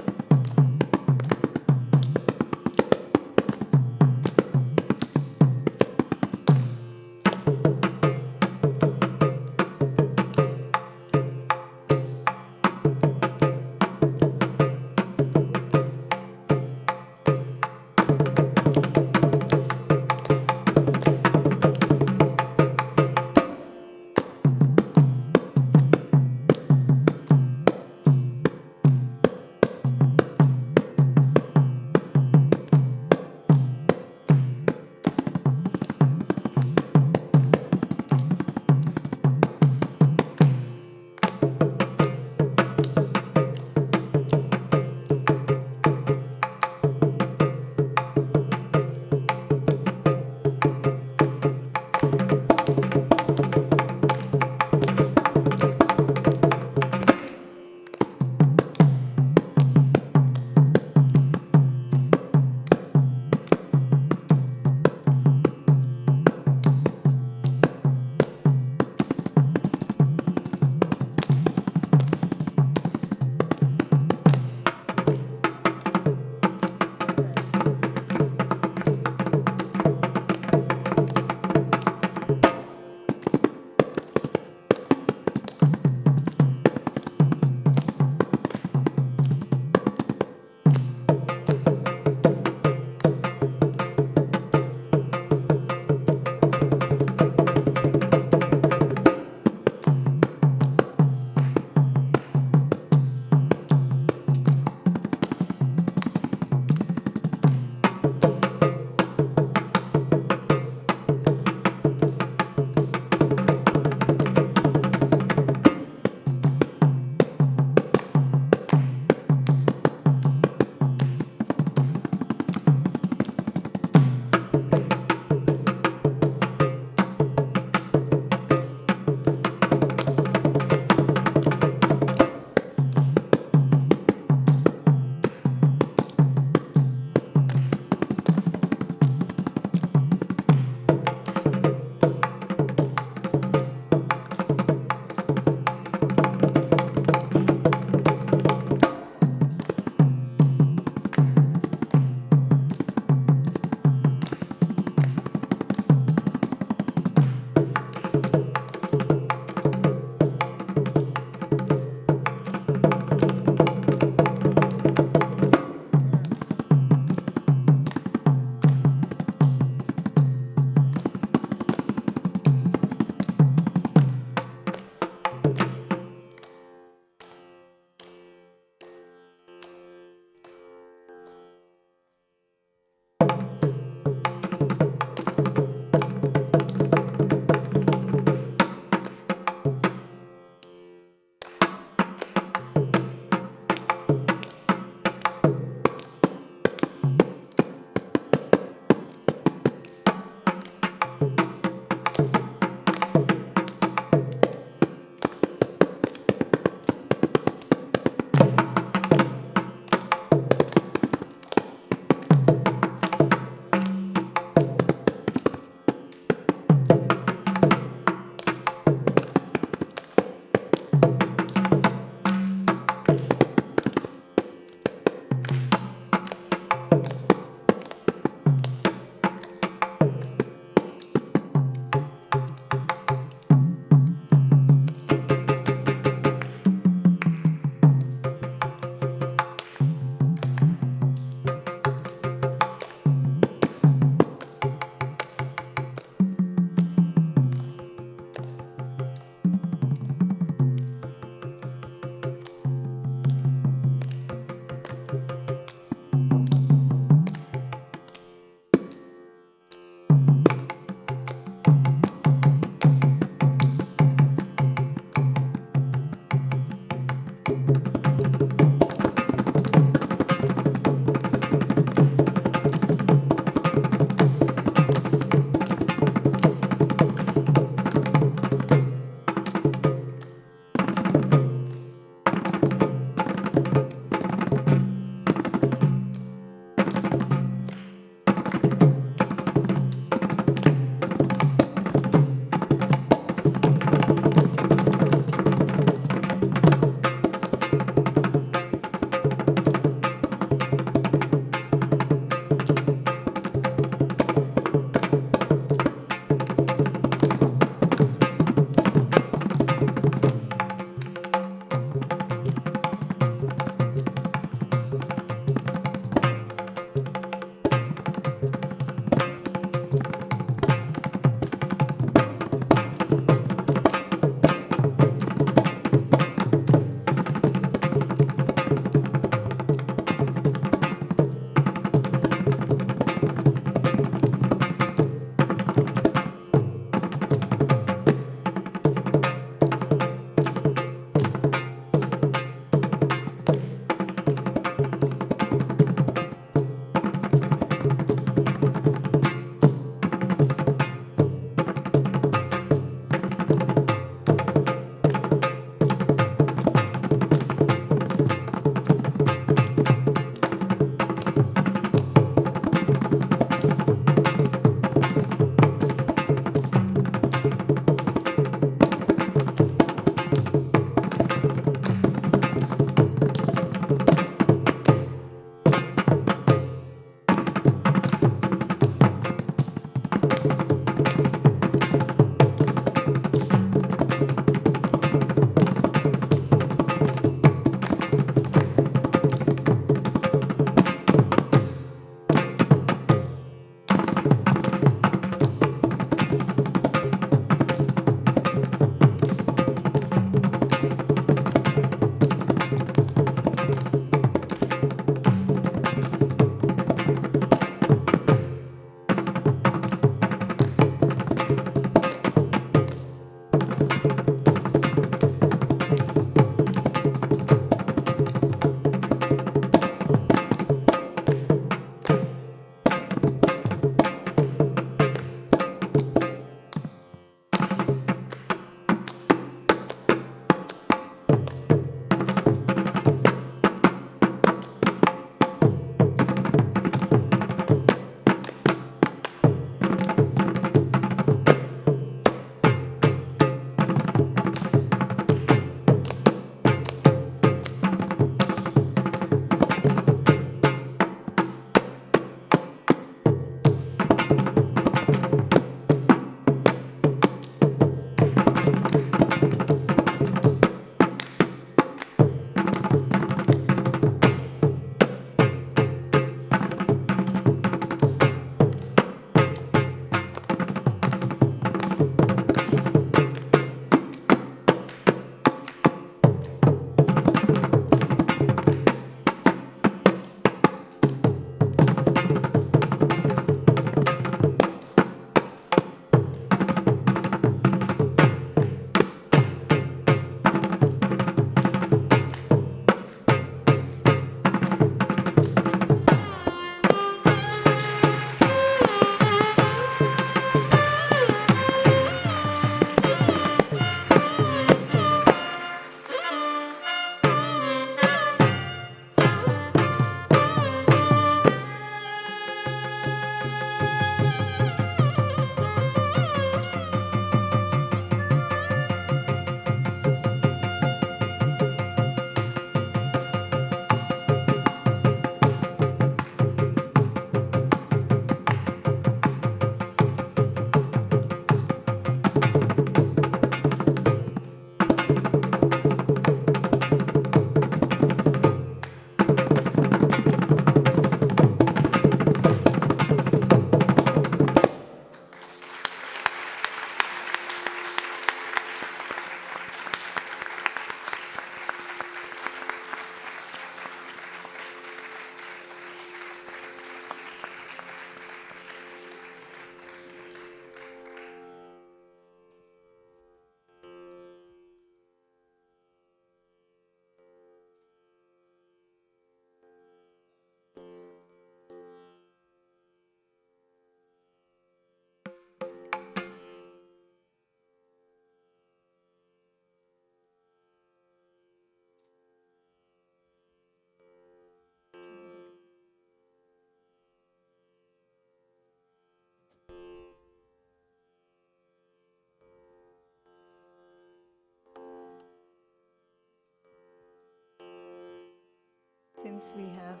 Since we have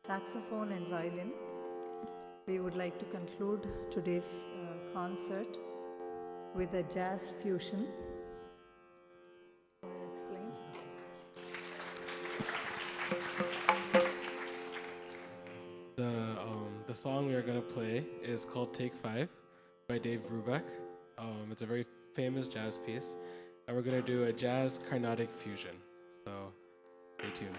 saxophone and violin, we would like to conclude today's concert with a jazz fusion. Can I explain? The song we are going to play is called Take 5 by Dave Brubeck. It's a very famous jazz piece, and we're going to do a jazz Carnatic fusion. So stay tuned.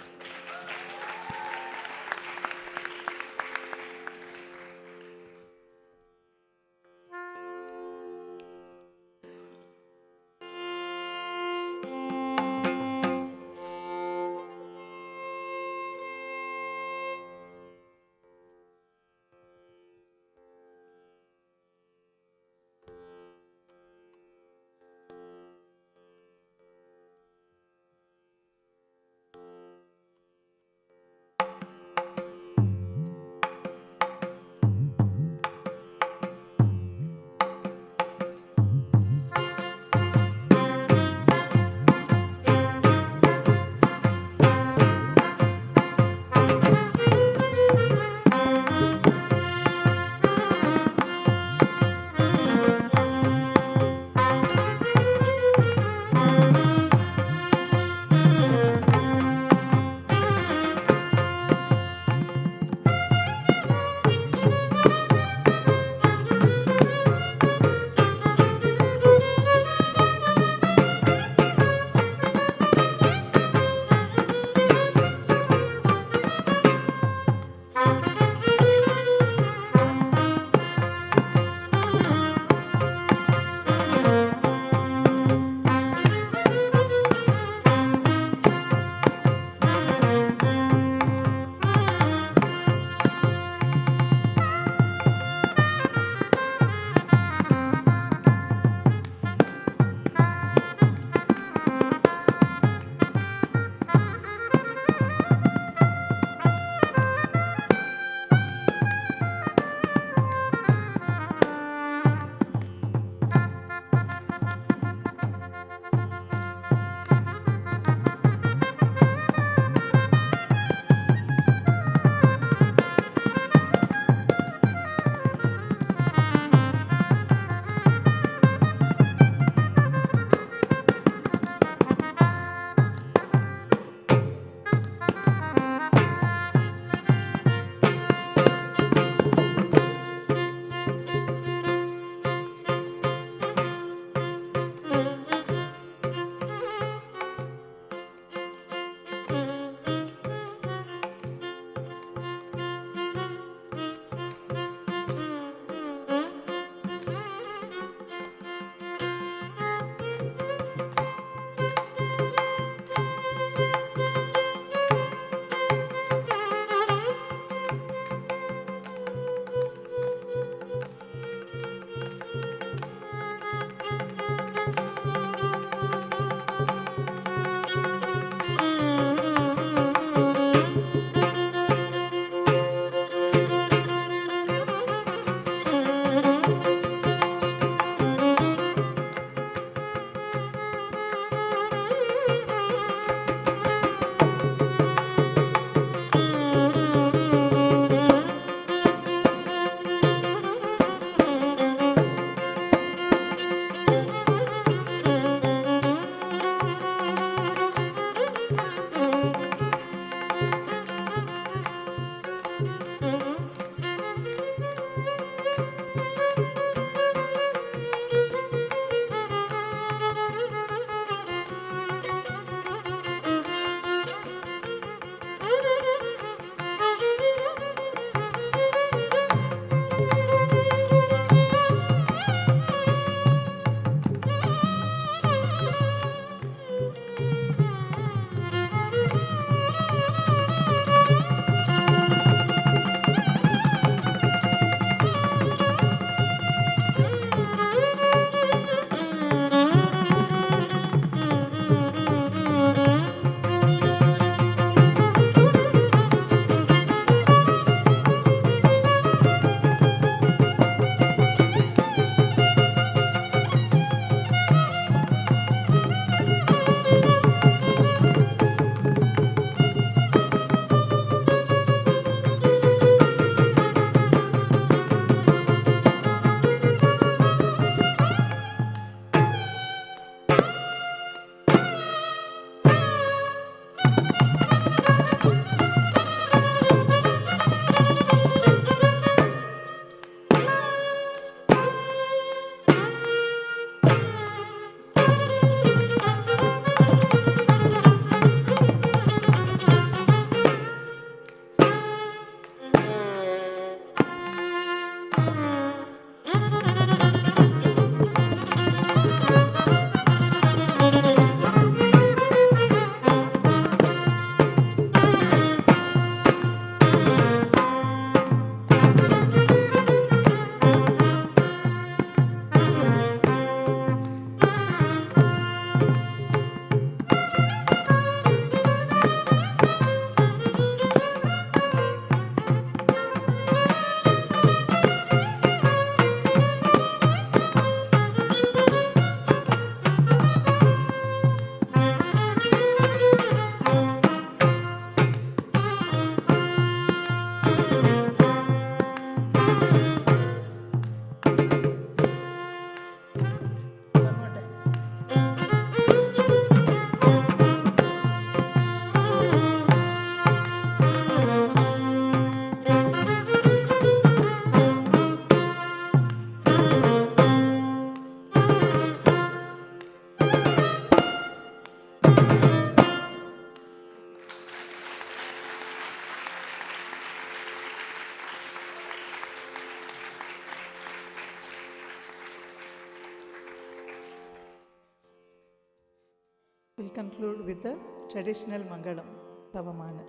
conclude with the traditional Mangalam, Pavamana.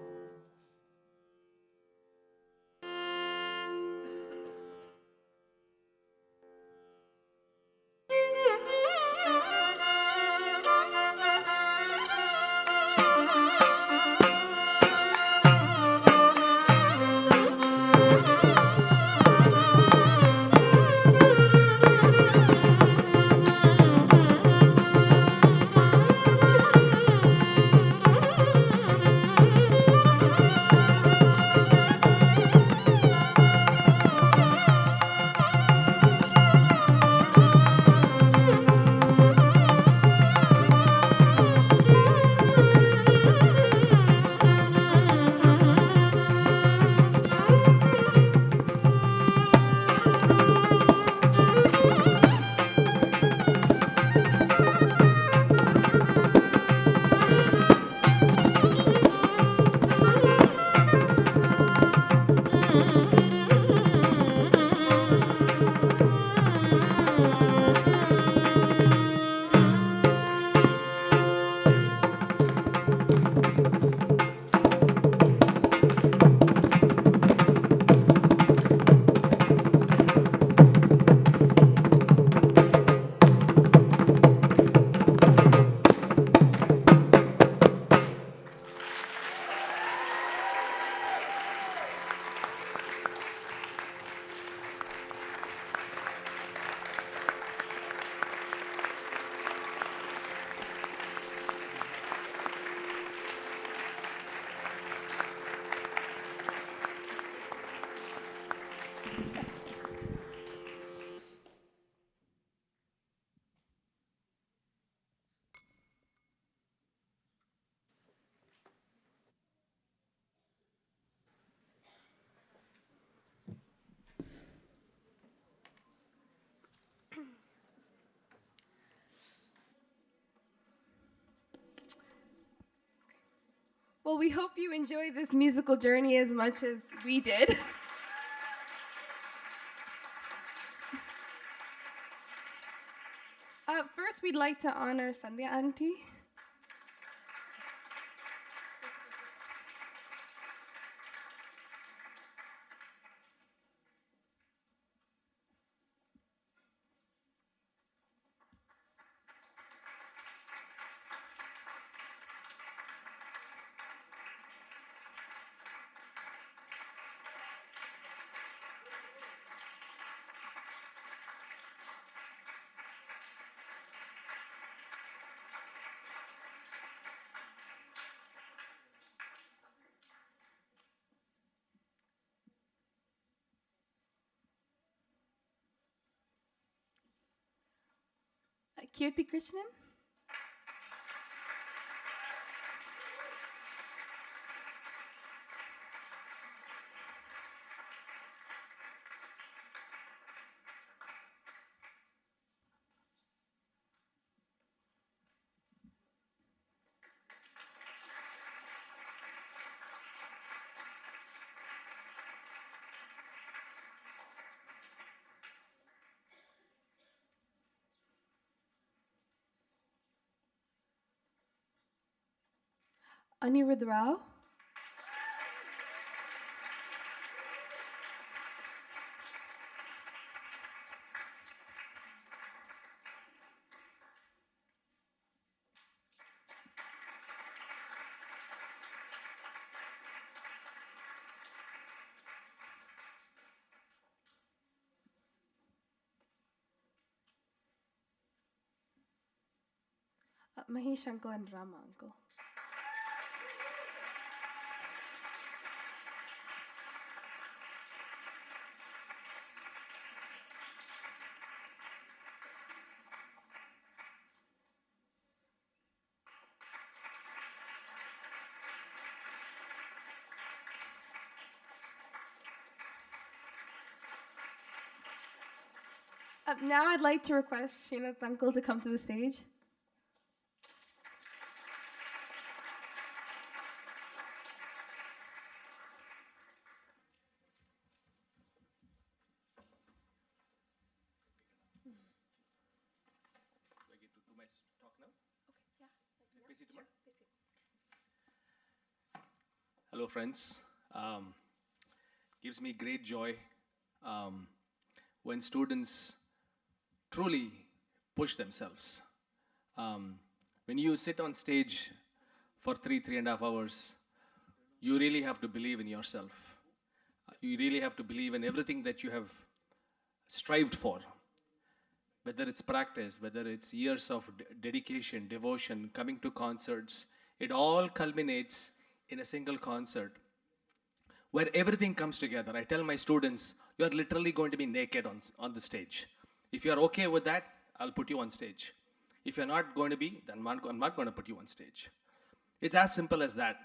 Well, we hope you enjoy this musical journey as much as we did. First, we'd like to honor Sandhya Auntie. Kirti Krishnan. Anirudh Rao. Mahesh Uncle and Rama Uncle. Now I'd like to request Srinath's uncle to come to the stage. Do I get to do my talk now? Okay, yeah. Face it tomorrow? Hello, friends. Gives me great joy when students truly push themselves. When you sit on stage for 3.5 hours, you really have to believe in yourself. You really have to believe in everything that you have strived for. Whether it's practice, whether it's years of dedication, devotion, coming to concerts, it all culminates in a single concert where everything comes together. I tell my students, you're literally going to be naked on the stage. If you're okay with that, I'll put you on stage. If you're not going to be, then I'm not going to put you on stage. It's as simple as that.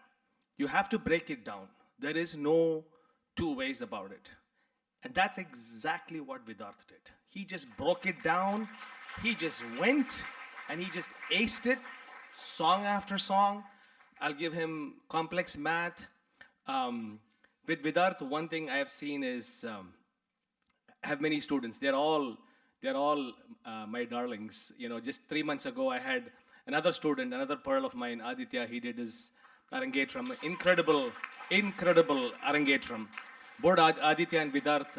You have to break it down. There is no two ways about it. And that's exactly what Vidarth did. He just broke it down. He just went and he just aced it, song after song. I'll give him complex math. With Vidarth, one thing I have seen is, I have many students. They're all my darlings. You know, just 3 months ago, I had another student, another pearl of mine, Aditya. He did his Arangetram. Incredible Arangetram. Both Aditya and Vidarth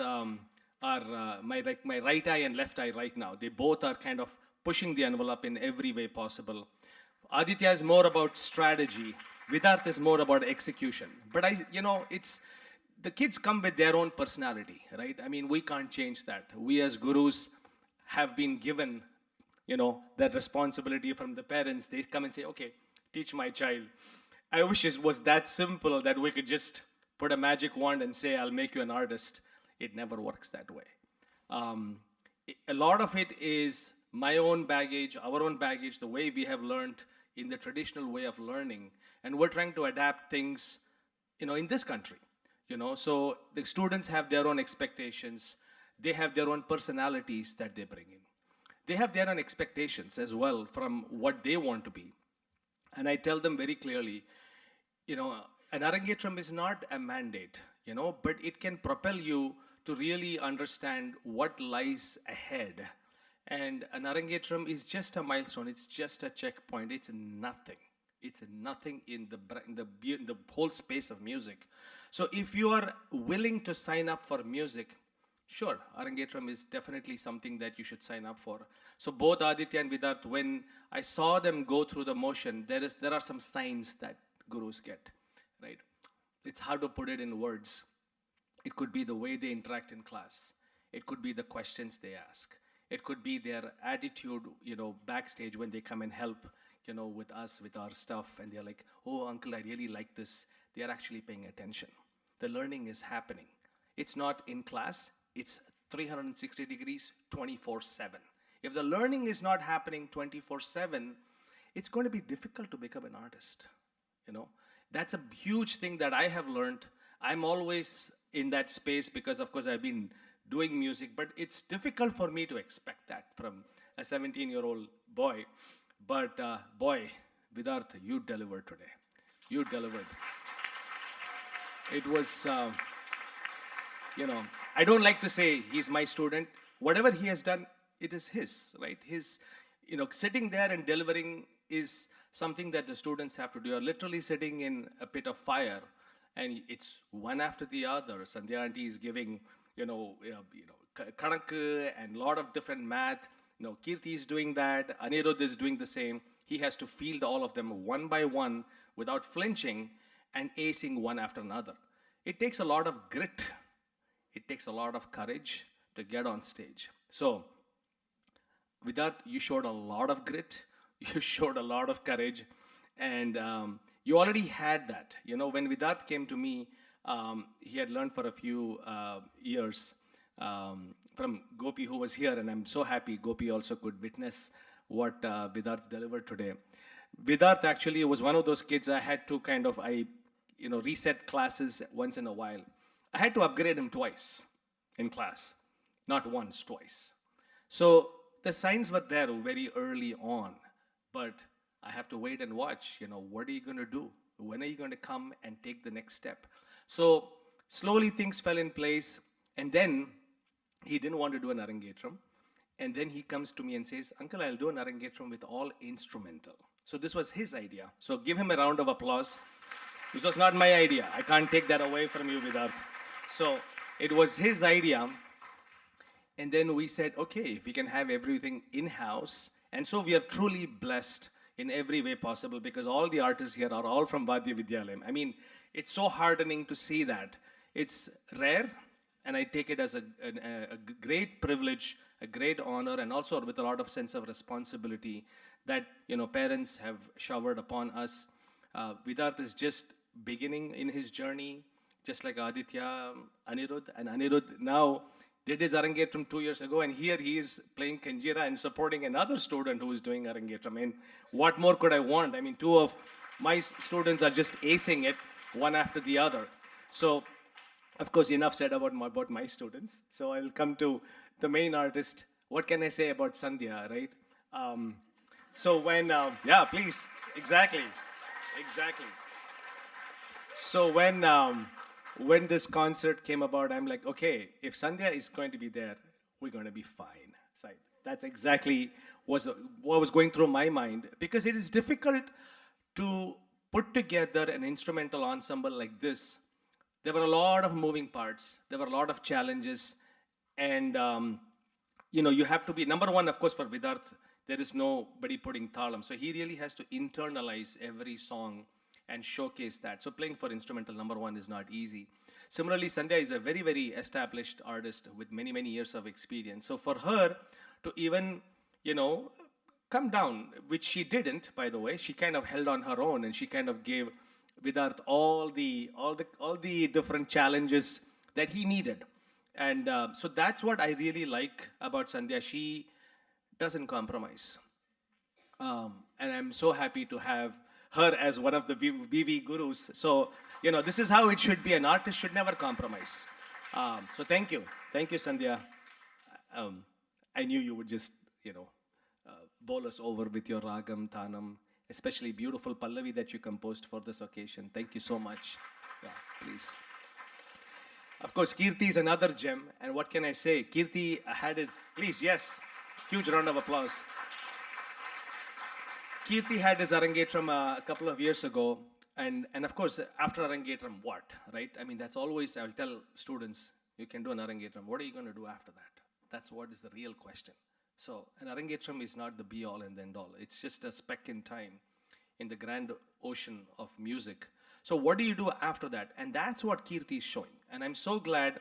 are my right eye and left eye right now. They both are kind of pushing the envelope in every way possible. Aditya is more about strategy. Vidarth is more about execution. But it's the kids come with their own personality, right? I mean, we can't change that. We as gurus have been given, that responsibility from the parents. They come and say, okay, teach my child. I wish it was that simple that we could just put a magic wand and say, I'll make you an artist. It never works that way. A lot of it is my own baggage, our own baggage, the way we have learned in the traditional way of learning. And we're trying to adapt things, in this country. So the students have their own expectations. They have their own personalities that they bring in. They have their own expectations as well from what they want to be. And I tell them very clearly, an Arangetram is not a mandate, but it can propel you to really understand what lies ahead. And an Arangetram is just a milestone. It's just a checkpoint. It's nothing. It's nothing in the whole space of music. So if you are willing to sign up for music, sure, Arangetram is definitely something that you should sign up for. So both Aditya and Vidarth, when I saw them go through the motion, there are some signs that gurus get, right? It's hard to put it in words. It could be the way they interact in class. It could be the questions they ask. It could be their attitude, backstage when they come and help, with us, with our stuff, and they're like, oh, uncle, I really like this. They are actually paying attention. The learning is happening. It's not in class. It's 360 degrees, 24/7. If the learning is not happening 24/7, it's going to be difficult to become an artist. That's a huge thing that I have learned. I'm always in that space because, of course, I've been doing music, but it's difficult for me to expect that from a 17-year-old boy. But boy, Vidarth, you delivered today. You delivered. It was, I don't like to say he's my student. Whatever he has done, it is his, right? His, sitting there and delivering is something that the students have to do. You're literally sitting in a pit of fire, and it's one after the other. Sandhya auntie is giving, kanak and a lot of different math. Kirti is doing that. Anirudh is doing the same. He has to field all of them one by one without flinching and acing one after another. It takes a lot of grit. It takes a lot of courage to get on stage. So, Vidarth, you showed a lot of grit. You showed a lot of courage. And you already had that. When Vidarth came to me, he had learned for a few years from Gopi, who was here, and I'm so happy Gopi also could witness what Vidarth delivered today. Vidarth actually was one of those kids I had to reset classes once in a while. I had to upgrade him twice in class, not once, twice. So the signs were there very early on, but I have to wait and watch, what are you going to do? When are you going to come and take the next step? So slowly things fell in place, and then he didn't want to do an Arangetram. And then he comes to me and says, Uncle, I'll do an Arangetram with all instrumental. So this was his idea. So give him a round of applause. This was not my idea. I can't take that away from you, Vidarth. So it was his idea. And then we said, okay, if we can have everything in-house, and so we are truly blessed in every way possible because all the artists here are all from Vaadhya Vidhyaalayam. I mean, it's so heartening to see that. It's rare, and I take it as a great privilege, a great honor, and also with a lot of sense of responsibility that, parents have showered upon us. Vidarth is just beginning in his journey, just like Aditya, Anirudh, and Anirudh now did his Arangetram 2 years ago, and here he is playing Kanjira and supporting another student who is doing Arangetram. I mean, what more could I want? I mean, two of my students are just acing it, one after the other. So, of course, enough said about my students. So I'll come to the main artist. What can I say about Sandhya, right? So when, yeah, please, exactly. So when this concert came about, I'm like, okay, if Sandhya is going to be there, we're going to be fine. So that's exactly what was going through my mind, because it is difficult to put together an instrumental ensemble like this. There were a lot of moving parts. There were a lot of challenges. And, you have to be, number one, of course, for Vidarth, there is nobody putting thalam. So he really has to internalize every song and showcase that. So playing for instrumental, number one, is not easy. Similarly, Sandhya is a very, very established artist with many, many years of experience. So for her to even, come down, which she didn't, by the way, she kind of held on her own and she kind of gave Vidarth all the different challenges that he needed. And so that's what I really like about Sandhya. She doesn't compromise. And I'm so happy to have her as one of the VV gurus. So, this is how it should be. An artist should never compromise. So thank you. Thank you, Sandhya. I knew you would just, bowl us over with your ragam, tanam, especially beautiful Pallavi that you composed for this occasion. Thank you so much. Yeah, please. Of course, Kirti is another gem. And what can I say? Kirti had his, please, yes, huge round of applause. Kirti had his Arangetram a couple of years ago. And of course, after Arangetram, what, right? I mean, that's always, I'll tell students, you can do an Arangetram. What are you going to do after that? That's what is the real question. So an Arangetram is not the be-all and the end-all. It's just a speck in time in the grand ocean of music. So what do you do after that? And that's what Kirti is showing. And I'm so glad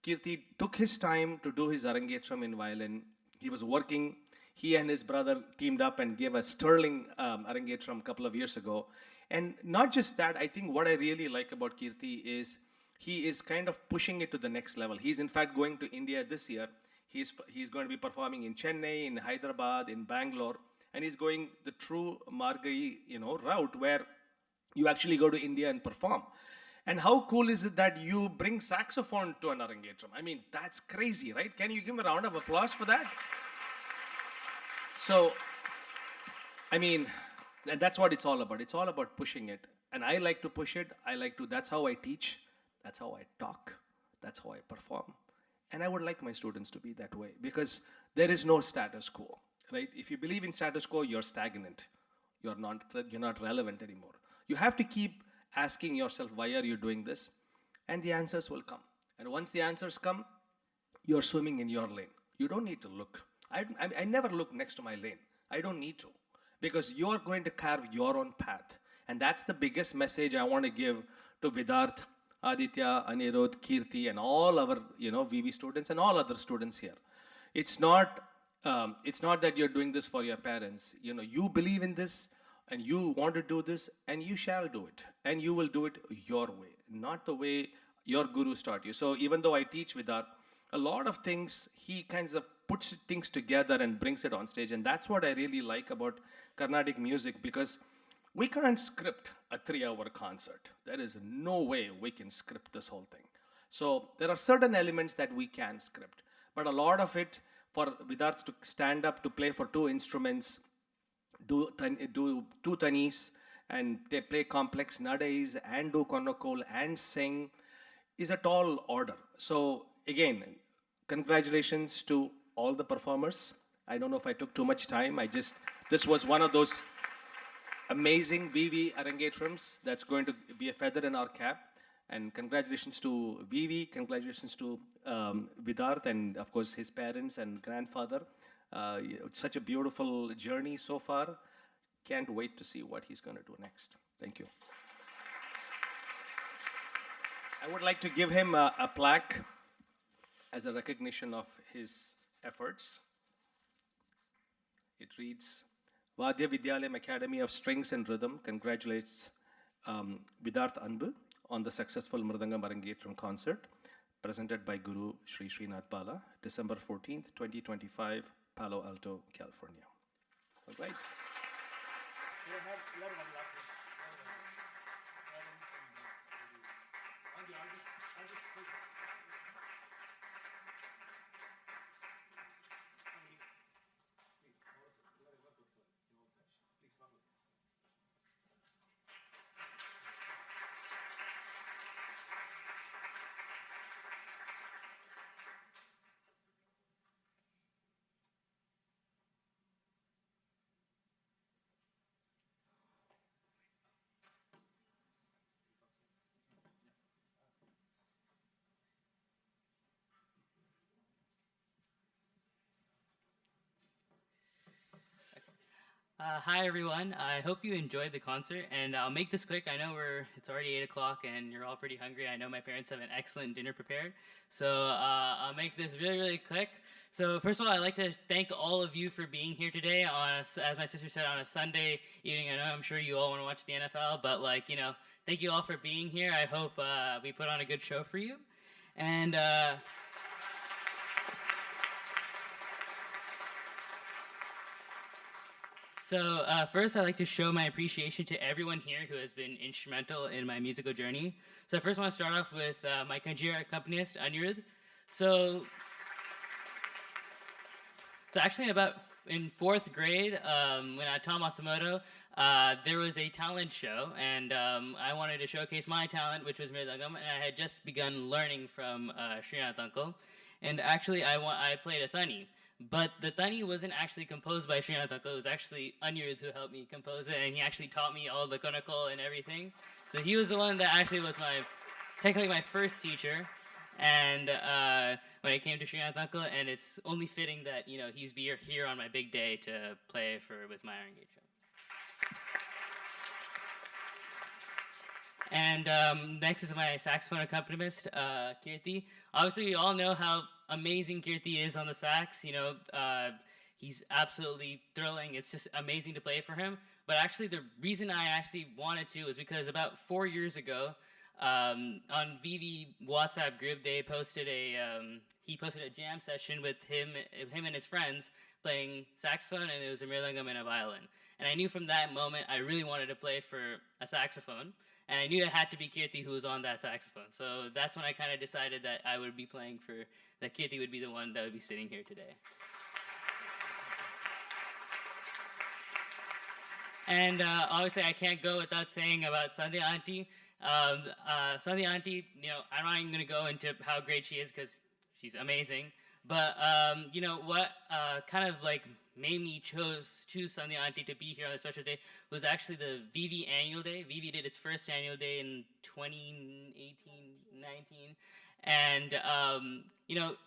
Kirti took his time to do his Arangetram in violin. He was working. He and his brother teamed up and gave a sterling Arangetram a couple of years ago. And not just that, I think what I really like about Kirti is he is kind of pushing it to the next level. He's in fact going to India this year. He's going to be performing in Chennai, in Hyderabad, in Bangalore, and he's going the true Margai, route where you actually go to India and perform. And how cool is it that you bring saxophone to an Arangetram? I mean, that's crazy, right? Can you give him a round of applause for that? So, I mean, and that's what it's all about. It's all about pushing it. And I like to push it. That's how I teach. That's how I talk. That's how I perform. And I would like my students to be that way because there is no status quo, right? If you believe in status quo, you're stagnant. You're not relevant anymore. You have to keep asking yourself, why are you doing this? And the answers will come. And once the answers come, you're swimming in your lane. You don't need to look. I never look next to my lane. I don't need to because you're going to carve your own path. And that's the biggest message I want to give to Vidarth, Aditya, Anirudh, Kirti, and all our, VV students and all other students here. It's not that you're doing this for your parents. You believe in this and you want to do this and you shall do it. And you will do it your way, not the way your gurus taught you. So even though I teach Vidarth, a lot of things, he kind of puts things together and brings it on stage. And that's what I really like about Carnatic music because we can't script a 3-hour concert. There is no way we can script this whole thing. So there are certain elements that we can script. But a lot of it, for Vidarth to stand up to play for 2 instruments, do 2 tanis, and they play complex nades, and do konokol, and sing, is a tall order. So again, congratulations to all the performers. I don't know if I took too much time. This was one of those amazing VV Arangetrams. That's going to be a feather in our cap. And congratulations to VV, congratulations to Vidarth, and of course his parents and grandfather. Such a beautiful journey so far. Can't wait to see what he's going to do next. Thank you. I would like to give him a plaque as a recognition of his efforts. It reads, Vaadhya Vidhyaalayam Academy of Strings and Rhythm congratulates Vidarth Anbu on the successful Mridangam Arangetram concert presented by Guru Sri SRINATH BALA, December 14th, 2025, Palo, Alto, California. All right. Hi everyone. I hope you enjoyed the concert, and I'll make this quick. I know it's already 8 o'clock, and you're all pretty hungry. I know my parents have an excellent dinner prepared, so I'll make this really quick. So first of all, I'd like to thank all of you for being here today. As my sister said, on a Sunday evening. I know I'm sure you all want to watch the NFL, but thank you all for being here. I hope we put on a good show for you, and. So first, I'd like to show my appreciation to everyone here who has been instrumental in my musical journey. So I first want to start off with my Kanjira accompanist, Anirudh. So actually in 4th grade, when I taught Matsumoto, there was a talent show, and I wanted to showcase my talent, which was Mridangam, and I had just begun learning from SRINATH uncle. And actually, I played a thani. But the thani wasn't actually composed by SRINATH uncle. It was actually Anirudh who helped me compose it, and he actually taught me all the konakol and everything. So he was the one that actually was technically my first teacher. And when it came to SRINATH uncle, and it's only fitting that he's here on my big day to play with my Arangetram. And next is my saxophone accompanist, Kirti. Obviously, we all know how amazing Kirti is on the sax. He's absolutely thrilling. It's just amazing to play for him. But actually, the reason I actually wanted to is because about 4 years ago, on VV WhatsApp group, he posted a jam session with him and his friends playing saxophone, and it was a mridangam and a violin. And I knew from that moment I really wanted to play for a saxophone. And I knew it had to be Kirti who was on that saxophone. So that's when I kind of decided that I would be that Kirti would be the one that would be sitting here today. And obviously I can't go without saying about Sandhya Auntie. Sandhya Auntie, I'm not even going to go into how great she is because she's amazing. But what kind of made me choose Sandhya Auntie to be here on this special day was actually the VV annual day. VV did its first annual day in 2018-19, and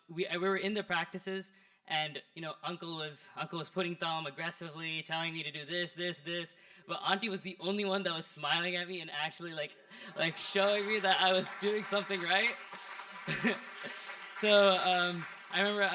we were in the practices, and Uncle was putting thumb aggressively, telling me to do this, but Auntie was the only one that was smiling at me and actually showing me that I was doing something right. So I remember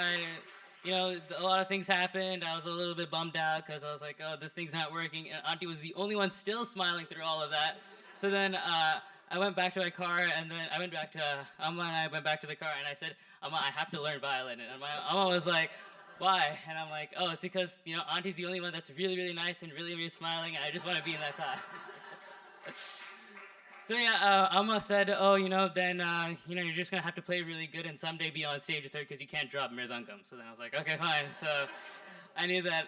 a lot of things happened. I was a little bit bummed out because I was like, oh, this thing's not working. And Auntie was the only one still smiling through all of that. So then I went back to my car, and then I went back to Amma, and I went back to the car, and I said, Amma, I have to learn violin. And Amma was like, why? And I'm like, oh, it's because, Auntie's the only one that's really, really nice and really, really smiling, and I just want to be in that class. So yeah, Amma said, oh, then, you're just going to have to play really good and someday be on stage with her because you can't drop Mridangam. So then I was like, okay, fine. So I knew that,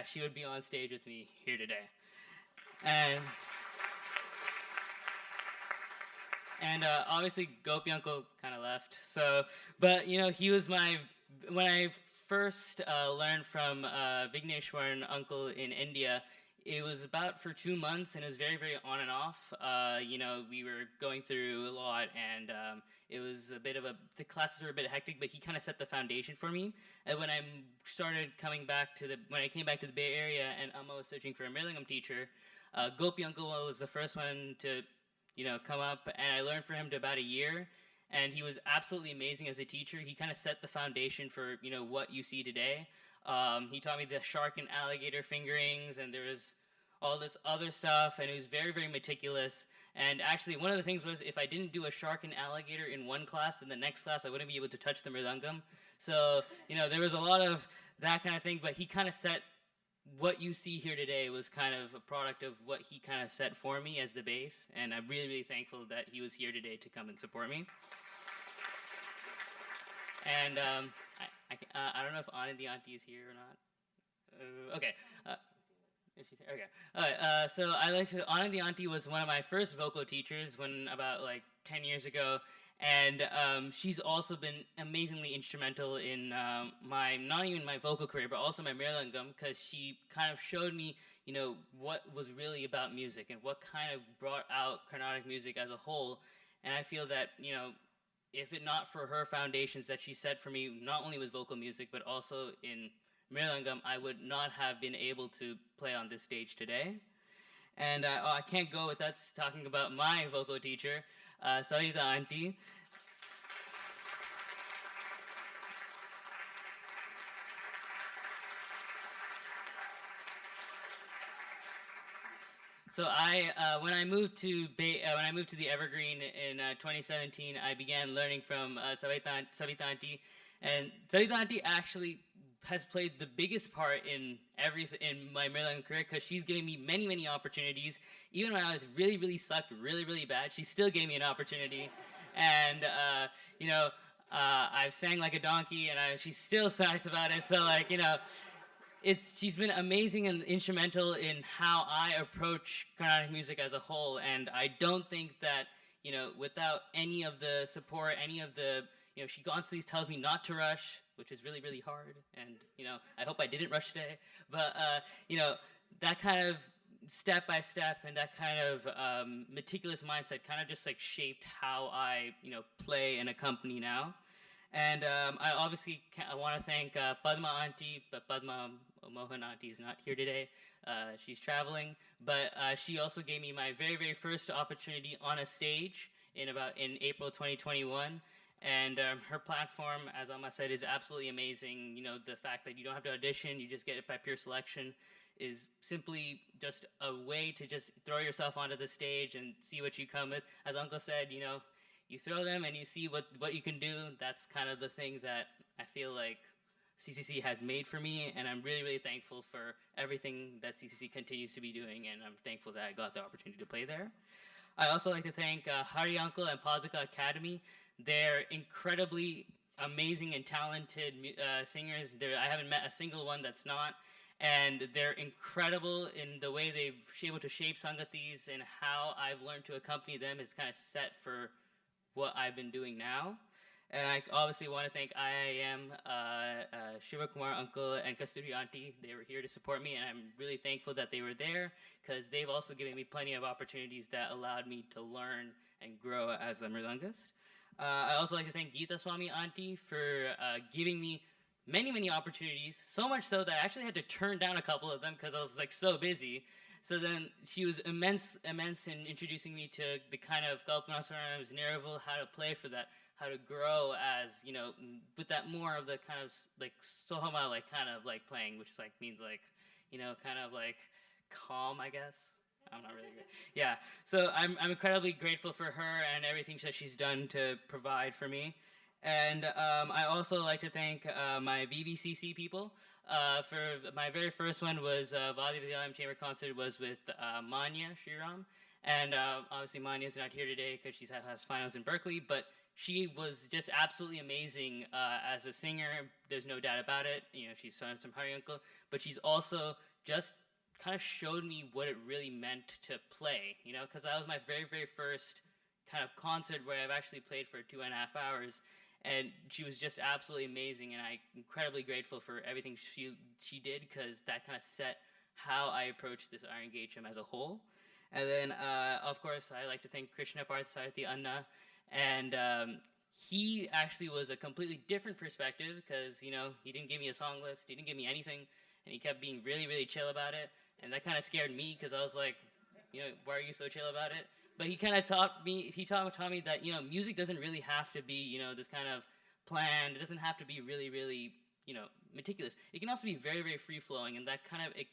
she would be on stage with me here today. And obviously Gopi uncle kind of left. So, but, he was when I first learned from Vigneshwaran uncle in India, it was about for 2 months, and it was very, very on and off. We were going through a lot, and it was a bit of the classes were a bit hectic, but he kind of set the foundation for me. And when I came back to the Bay Area, and Amma was searching for a Mridangam teacher, Gopi Uncle was the first one to, come up, and I learned from him to about a year. And he was absolutely amazing as a teacher. He kind of set the foundation for, what you see today. He taught me the shark and alligator fingerings, and there was all this other stuff, and he was very, very meticulous. And actually, one of the things was if I didn't do a shark and alligator in one class, then the next class I wouldn't be able to touch the mridangam. So, there was a lot of that kind of thing, but he kind of set what you see here today was kind of a product of what he kind of set for me as the base, and I'm really, really thankful that he was here today to come and support me. And I don't know if Anandi Auntie is here or not. Okay. If she's here, okay. All right. So Anandi Auntie was one of my first vocal teachers when about 10 years ago, and she's also been amazingly instrumental in not even my vocal career, but also my Mridangam, because she kind of showed me, what was really about music and what kind of brought out Carnatic music as a whole. And I feel that, if it not for her foundations that she set for me, not only with vocal music, but also in Mridangam, I would not have been able to play on this stage today. And I can't go without talking about my vocal teacher, Savita Auntie. So when I moved to the Evergreen in 2017, I began learning from Savita Auntie, and Savita Auntie actually has played the biggest part in my Mridangam career, because she's given me many, many opportunities. Even when I was really, really sucked, really, really bad, she still gave me an opportunity, and I've sang like a donkey, and she still talks about it. So she's been amazing and instrumental in how I approach Carnatic music as a whole, and I don't think that, without any of the support, she constantly tells me not to rush, which is really, really hard, and, I hope I didn't rush today, but, that kind of step by step and that kind of meticulous mindset kind of just shaped how I, play and accompany now. And I obviously want to thank Padma Auntie, but Padma Mohan Auntie is not here today. She's traveling, but she also gave me my very, very first opportunity on a stage in April 2021. And her platform, as Amma said, is absolutely amazing. The fact that you don't have to audition, you just get it by pure selection, is simply just a way to just throw yourself onto the stage and see what you come with. As Uncle said, you throw them and you see what you can do. That's kind of the thing that I feel like CCC has made for me, and I'm really, really thankful for everything that CCC continues to be doing, and I'm thankful that I got the opportunity to play there. I also like to thank Hari Uncle and Padaka Academy. They're incredibly amazing and talented singers. I haven't met a single one that's not, and they're incredible in the way they've been able to shape Sangatis, and how I've learned to accompany them is kind of set for what I've been doing now. And I obviously want to thank IIM, Shiva Kumar Uncle, and Kasturi Auntie. They were here to support me, and I'm really thankful that they were there, because they've also given me plenty of opportunities that allowed me to learn and grow as a mridangist. I also like to thank Geeta Swami Auntie for giving me many, many opportunities, so much so that I actually had to turn down a couple of them because I was so busy. So then she was immense in introducing me to the kind of Kalpanaswarams, Niraval, how to play for that, how to grow as, with that more of the kind of Sohama, kind of playing, which means kind of calm, I guess. I'm not really good. Yeah, so I'm incredibly grateful for her and everything that she's done to provide for me. And I also like to thank my VVCC people. For my very first one was Vaadhya Vidhyaalayam Chamber Concert was with Manya Shriram. And obviously Manya's not here today because she has finals in Berkeley, but she was just absolutely amazing as a singer. There's no doubt about it. She's sung some Hari Uncle, but she's also just kind of showed me what it really meant to play, because that was my very, very first kind of concert where I've actually played for 2.5 hours, and she was just absolutely amazing, and I'm incredibly grateful for everything she did, because that kind of set how I approach this Arangetram as a whole. And then, of course, I like to thank Krishna Parthasarathi Anna. And he actually was a completely different perspective because, you know, he didn't give me a song list, he didn't give me anything, and he kept being really, really chill about it. And that kind of scared me because I was like, you know, why are you so chill about it? But he kind of taught me that, you know, music doesn't really have to be, you know, this kind of planned. It doesn't have to be really, really, you know, meticulous. It can also be very, very free-flowing, and that kind of, it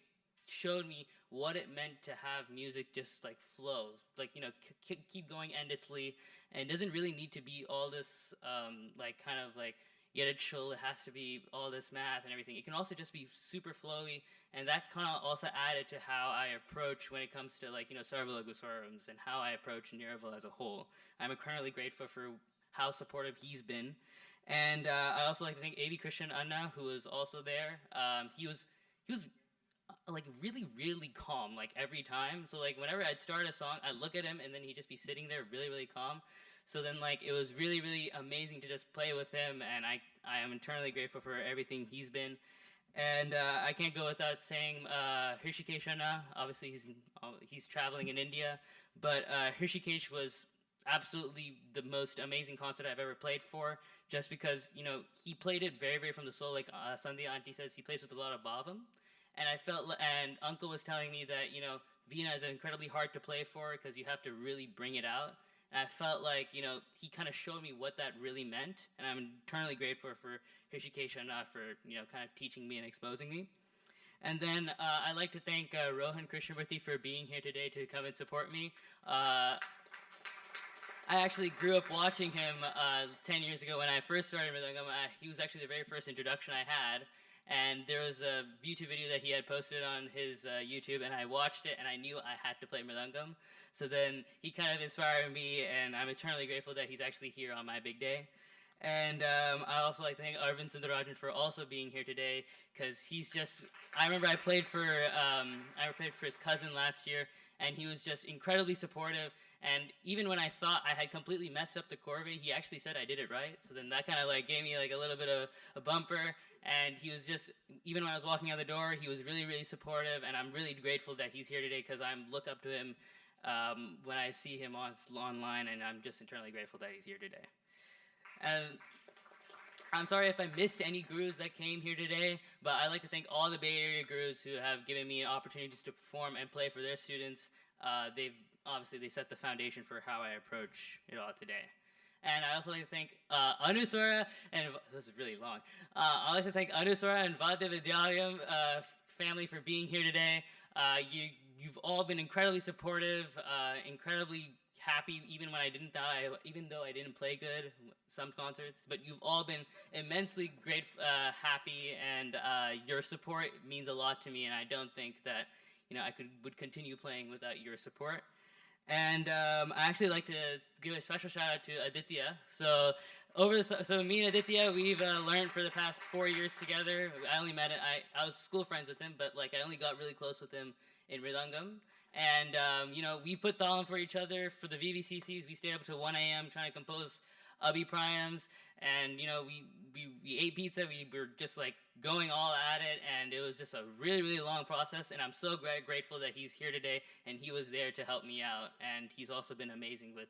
showed me what it meant to have music just like flow, like, you know, keep going endlessly, and it doesn't really need to be all this like kind of like it has to be all this math and everything. It can also just be super flowy, and that kind of also added to how I approach when it comes to, like, you know, Sarvalogu Swarams and how I approach Niraval as a whole. I'm incredibly grateful for how supportive he's been. And I also like to thank A.V. Christian Anna, who was also there. He was like really, really calm, like every time. So like whenever I'd start a song, I'd look at him and then he'd just be sitting there really, really calm. So then like it was really, really amazing to just play with him, and I am eternally grateful for everything he's been. And I can't go without saying Hrishikesh Anna. Obviously he's traveling in India, but Hrishikesh was absolutely the most amazing concert I've ever played for, just because, you know, he played it very, very from the soul. Like Sandhya Auntie says, he plays with a lot of bhavam. And I felt, and Uncle was telling me that, you know, Veena is incredibly hard to play for because you have to really bring it out. And I felt like, you know, he kind of showed me what that really meant. And I'm eternally grateful for Hrishikesh Anna for, you know, kind of teaching me and exposing me. And then I'd like to thank Rohan Krishnamurthy for being here today to come and support me. I actually grew up watching him 10 years ago when I first started Mridangam. He was actually the very first introduction I had. And there was a YouTube video that he had posted on his YouTube, and I watched it, and I knew I had to play Mridangam. So then he kind of inspired me, and I'm eternally grateful that he's actually here on my big day. And I also like to thank Arvind Sundarajan for also being here today, because he's just, I remember I played for his cousin last year, and he was just incredibly supportive. And even when I thought I had completely messed up the corvée, he actually said I did it right. So then that kind of like gave me like a little bit of a bumper. And he was just, even when I was walking out the door, he was really, really supportive. And I'm really grateful that he's here today, because I look up to him when I see him online, and I'm just eternally grateful that he's here today. And I'm sorry if I missed any gurus that came here today, but I'd like to thank all the Bay Area gurus who have given me opportunities to perform and play for their students. They set the foundation for how I approach it all today. And I also like to thank Anuswara, and this is really long. I'd like to thank Anuswara and Vaadhya Vidhyaalayam family for being here today. You've all been incredibly supportive, incredibly happy, even though I didn't play good some concerts. But you've all been immensely happy, and your support means a lot to me. And I don't think that, you know, I would continue playing without your support. And I actually like to give a special shout out to Aditya. So me and Aditya, we've learned for the past 4 years together. I only met I was school friends with him, but like I only got really close with him in Mridangam. And you know, we put talam for each other for the VVCCs. We stayed up till 1 a.m. trying to compose Abhiprayams, and you know, we ate pizza. We were just like going all at it, and it was just a really, really long process. And I'm so grateful that he's here today, and he was there to help me out. And he's also been amazing with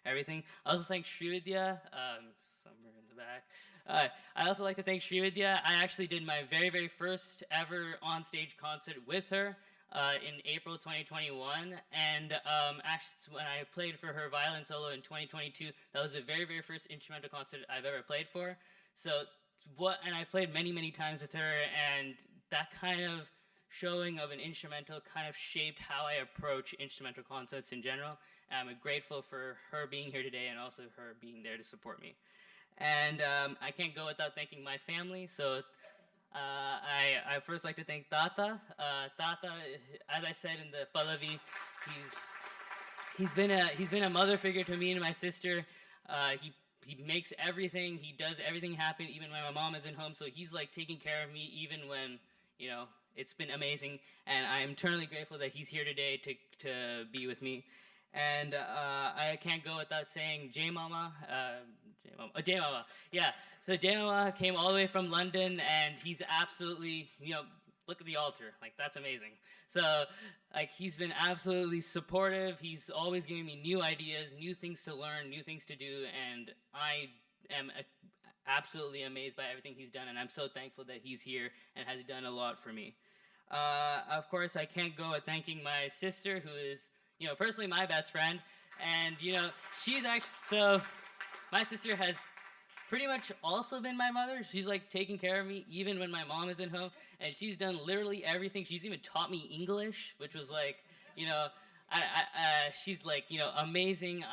everything. I also thank Srividya, somewhere in the back. I also like to thank Srividya. I actually did my very, very first ever on-stage concert with her in April 2021, and actually when I played for her violin solo in 2022, that was the very, very first instrumental concert I've ever played for. And I played many, many times with her, and that kind of showing of an instrumental kind of shaped how I approach instrumental concerts in general. And I'm grateful for her being here today, and also her being there to support me. And I can't go without thanking my family. So I first like to thank Tata. Tata, as I said in the Pallavi, he's been a mother figure to me and my sister. He makes everything, he does everything happen, even when my mom isn't home. So he's like taking care of me, even when, you know, it's been amazing. And I'm eternally grateful that he's here today to be with me. And I can't go without saying Jay Mama. Jay Mama, yeah. So Jay Mama came all the way from London, and he's absolutely, you know, look at the altar. Like, that's amazing. So, like, he's been absolutely supportive. He's always giving me new ideas, new things to learn, new things to do, and I am absolutely amazed by everything he's done, and I'm so thankful that he's here and has done a lot for me. Of course, I can't go at thanking my sister, who is, personally my best friend, and, she's actually, so my sister has pretty much also been my mother. She's like taking care of me even when my mom isn't home, and she's done literally everything. She's even taught me English, which was like, she's like, amazing.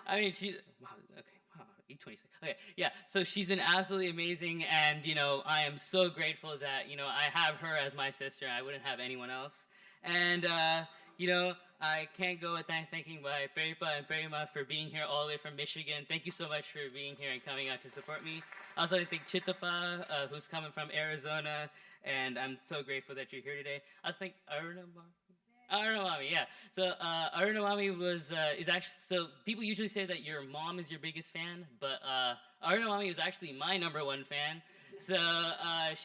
I mean, she's, wow, okay, wow, 8:26. Okay, yeah, so she's been absolutely amazing, and, I am so grateful that, I have her as my sister. I wouldn't have anyone else. And, I can't go without thanking my Peripa and Perima for being here all the way from Michigan. Thank you so much for being here and coming out to support me. I also want to thank Chittapa, who's coming from Arizona, and I'm so grateful that you're here today. I also thank Arunamami, yeah. So Arunamami is actually, so people usually say that your mom is your biggest fan, but Arunamami was actually my #1 fan. So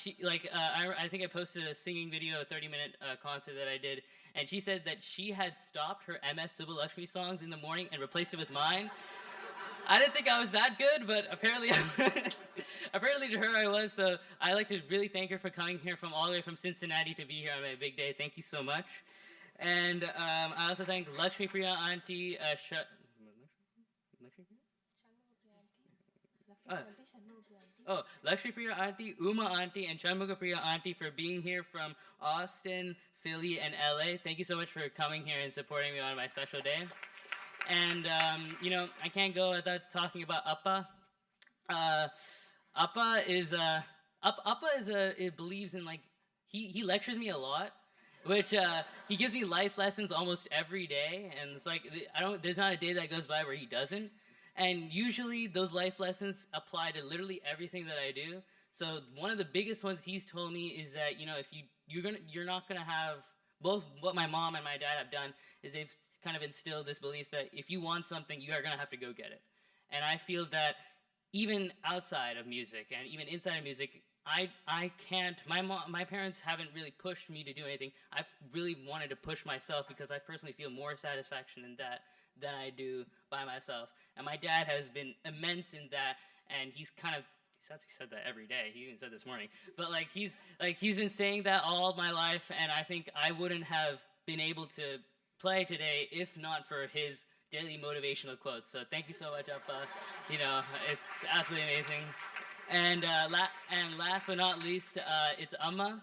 she, I think I posted a singing video, a 30-minute concert that I did, and she said that she had stopped her MS Subbalakshmi songs in the morning and replaced it with mine. I didn't think I was that good, but apparently, apparently to her I was. So I'd like to really thank her for coming here from all the way from Cincinnati to be here on my big day. Thank you so much. And I also thank Lakshmi Priya Auntie, Lakshmi Priya Auntie, Uma Auntie, and Shanmuga Priya Auntie for being here from Austin, Philly, and LA. Thank you so much for coming here and supporting me on my special day. And, I can't go without talking about Appa. Appa believes in, like, he lectures me a lot, which he gives me life lessons almost every day, and it's like, there's not a day that goes by where he doesn't. And usually those life lessons apply to literally everything that I do. So one of the biggest ones he's told me is that, if you're not gonna have, both what my mom and my dad have done is they've kind of instilled this belief that if you want something, you are gonna have to go get it. And I feel that even outside of music and even inside of music, I can't, my parents haven't really pushed me to do anything. I've really wanted to push myself because I personally feel more satisfaction in that than I do by myself. And my dad has been immense in that, and he said that every day. He even said this morning. But he's been saying that all my life, and I think I wouldn't have been able to play today if not for his daily motivational quotes. So thank you so much, Appa. It's absolutely amazing. And last but not least, it's Amma.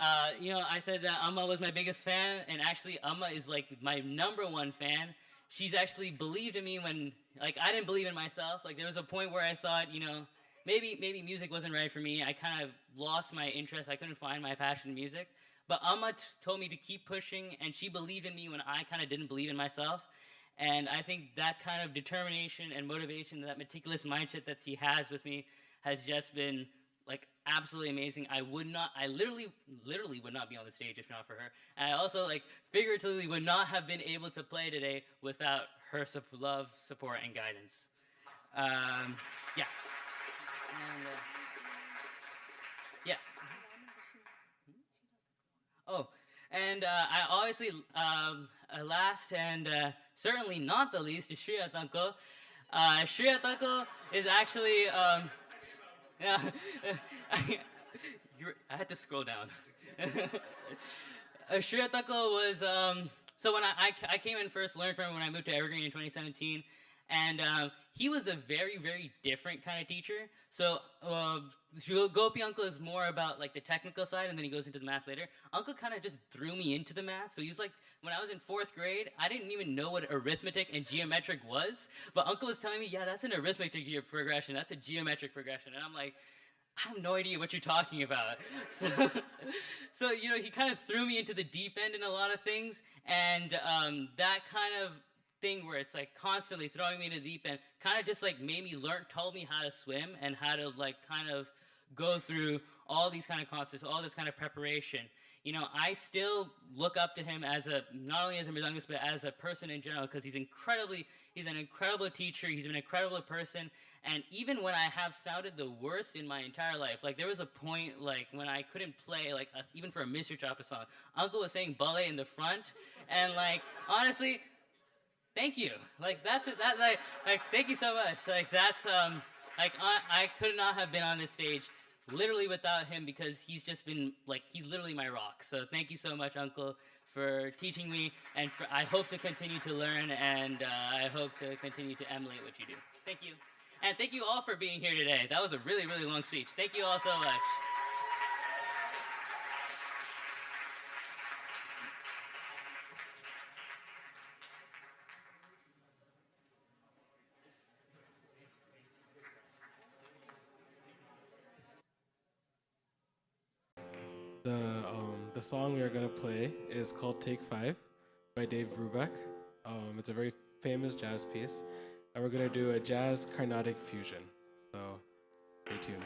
I said that Amma was my biggest fan, and actually Amma is like my #1 fan. She's actually believed in me when, I didn't believe in myself. There was a point where I thought, maybe music wasn't right for me. I kind of lost my interest. I couldn't find my passion in music. But Amma told me to keep pushing, and she believed in me when I kind of didn't believe in myself. And I think that kind of determination and motivation, that meticulous mindset that she has with me, has just been absolutely amazing. I literally would not be on the stage if not for her. And I also figuratively would not have been able to play today without her love, support, and guidance. Yeah. And, yeah. Oh, and I obviously, last and certainly not the least is Shriya Tanko. Shriya Tanko is actually, yeah, I had to scroll down. Shriya Tanko was, so when I came in first, learned from him when I moved to Evergreen in 2017, and he was a very, very different kind of teacher. So Gopi Uncle is more about the technical side, and then he goes into the math later. Uncle kind of just threw me into the math. So he was when I was in 4th grade, I didn't even know what arithmetic and geometric was, but Uncle was telling me, yeah, that's an arithmetic progression, that's a geometric progression, and I'm like, I have no idea what you're talking about. So he kind of threw me into the deep end in a lot of things, and that kind of thing where it's constantly throwing me into the deep end kind of just made me told me how to swim and how to kind of go through all these kind of concerts, all this kind of preparation. You know, I still look up to him as not only as a mridangist, but as a person in general, because he's an incredible teacher, he's an incredible person, and even when I have sounded the worst in my entire life, like there was a point like when I couldn't play, like even for a Mr. Choppa song, Uncle was saying BALA in the front, and like, honestly, thank you. Like that's it, like thank you so much. Like that's, I could not have been on this stage literally without him, because he's just been like, he's literally my rock. So thank you so much, Uncle, for teaching me, and I hope to continue to learn, and I hope to continue to emulate what you do. Thank you. And thank you all for being here today. That was a really, really long speech. Thank you all so much. The song we are going to play is called Take 5 by Dave Brubeck. It's a very famous jazz piece, and we're going to do a jazz Carnatic fusion. So stay tuned.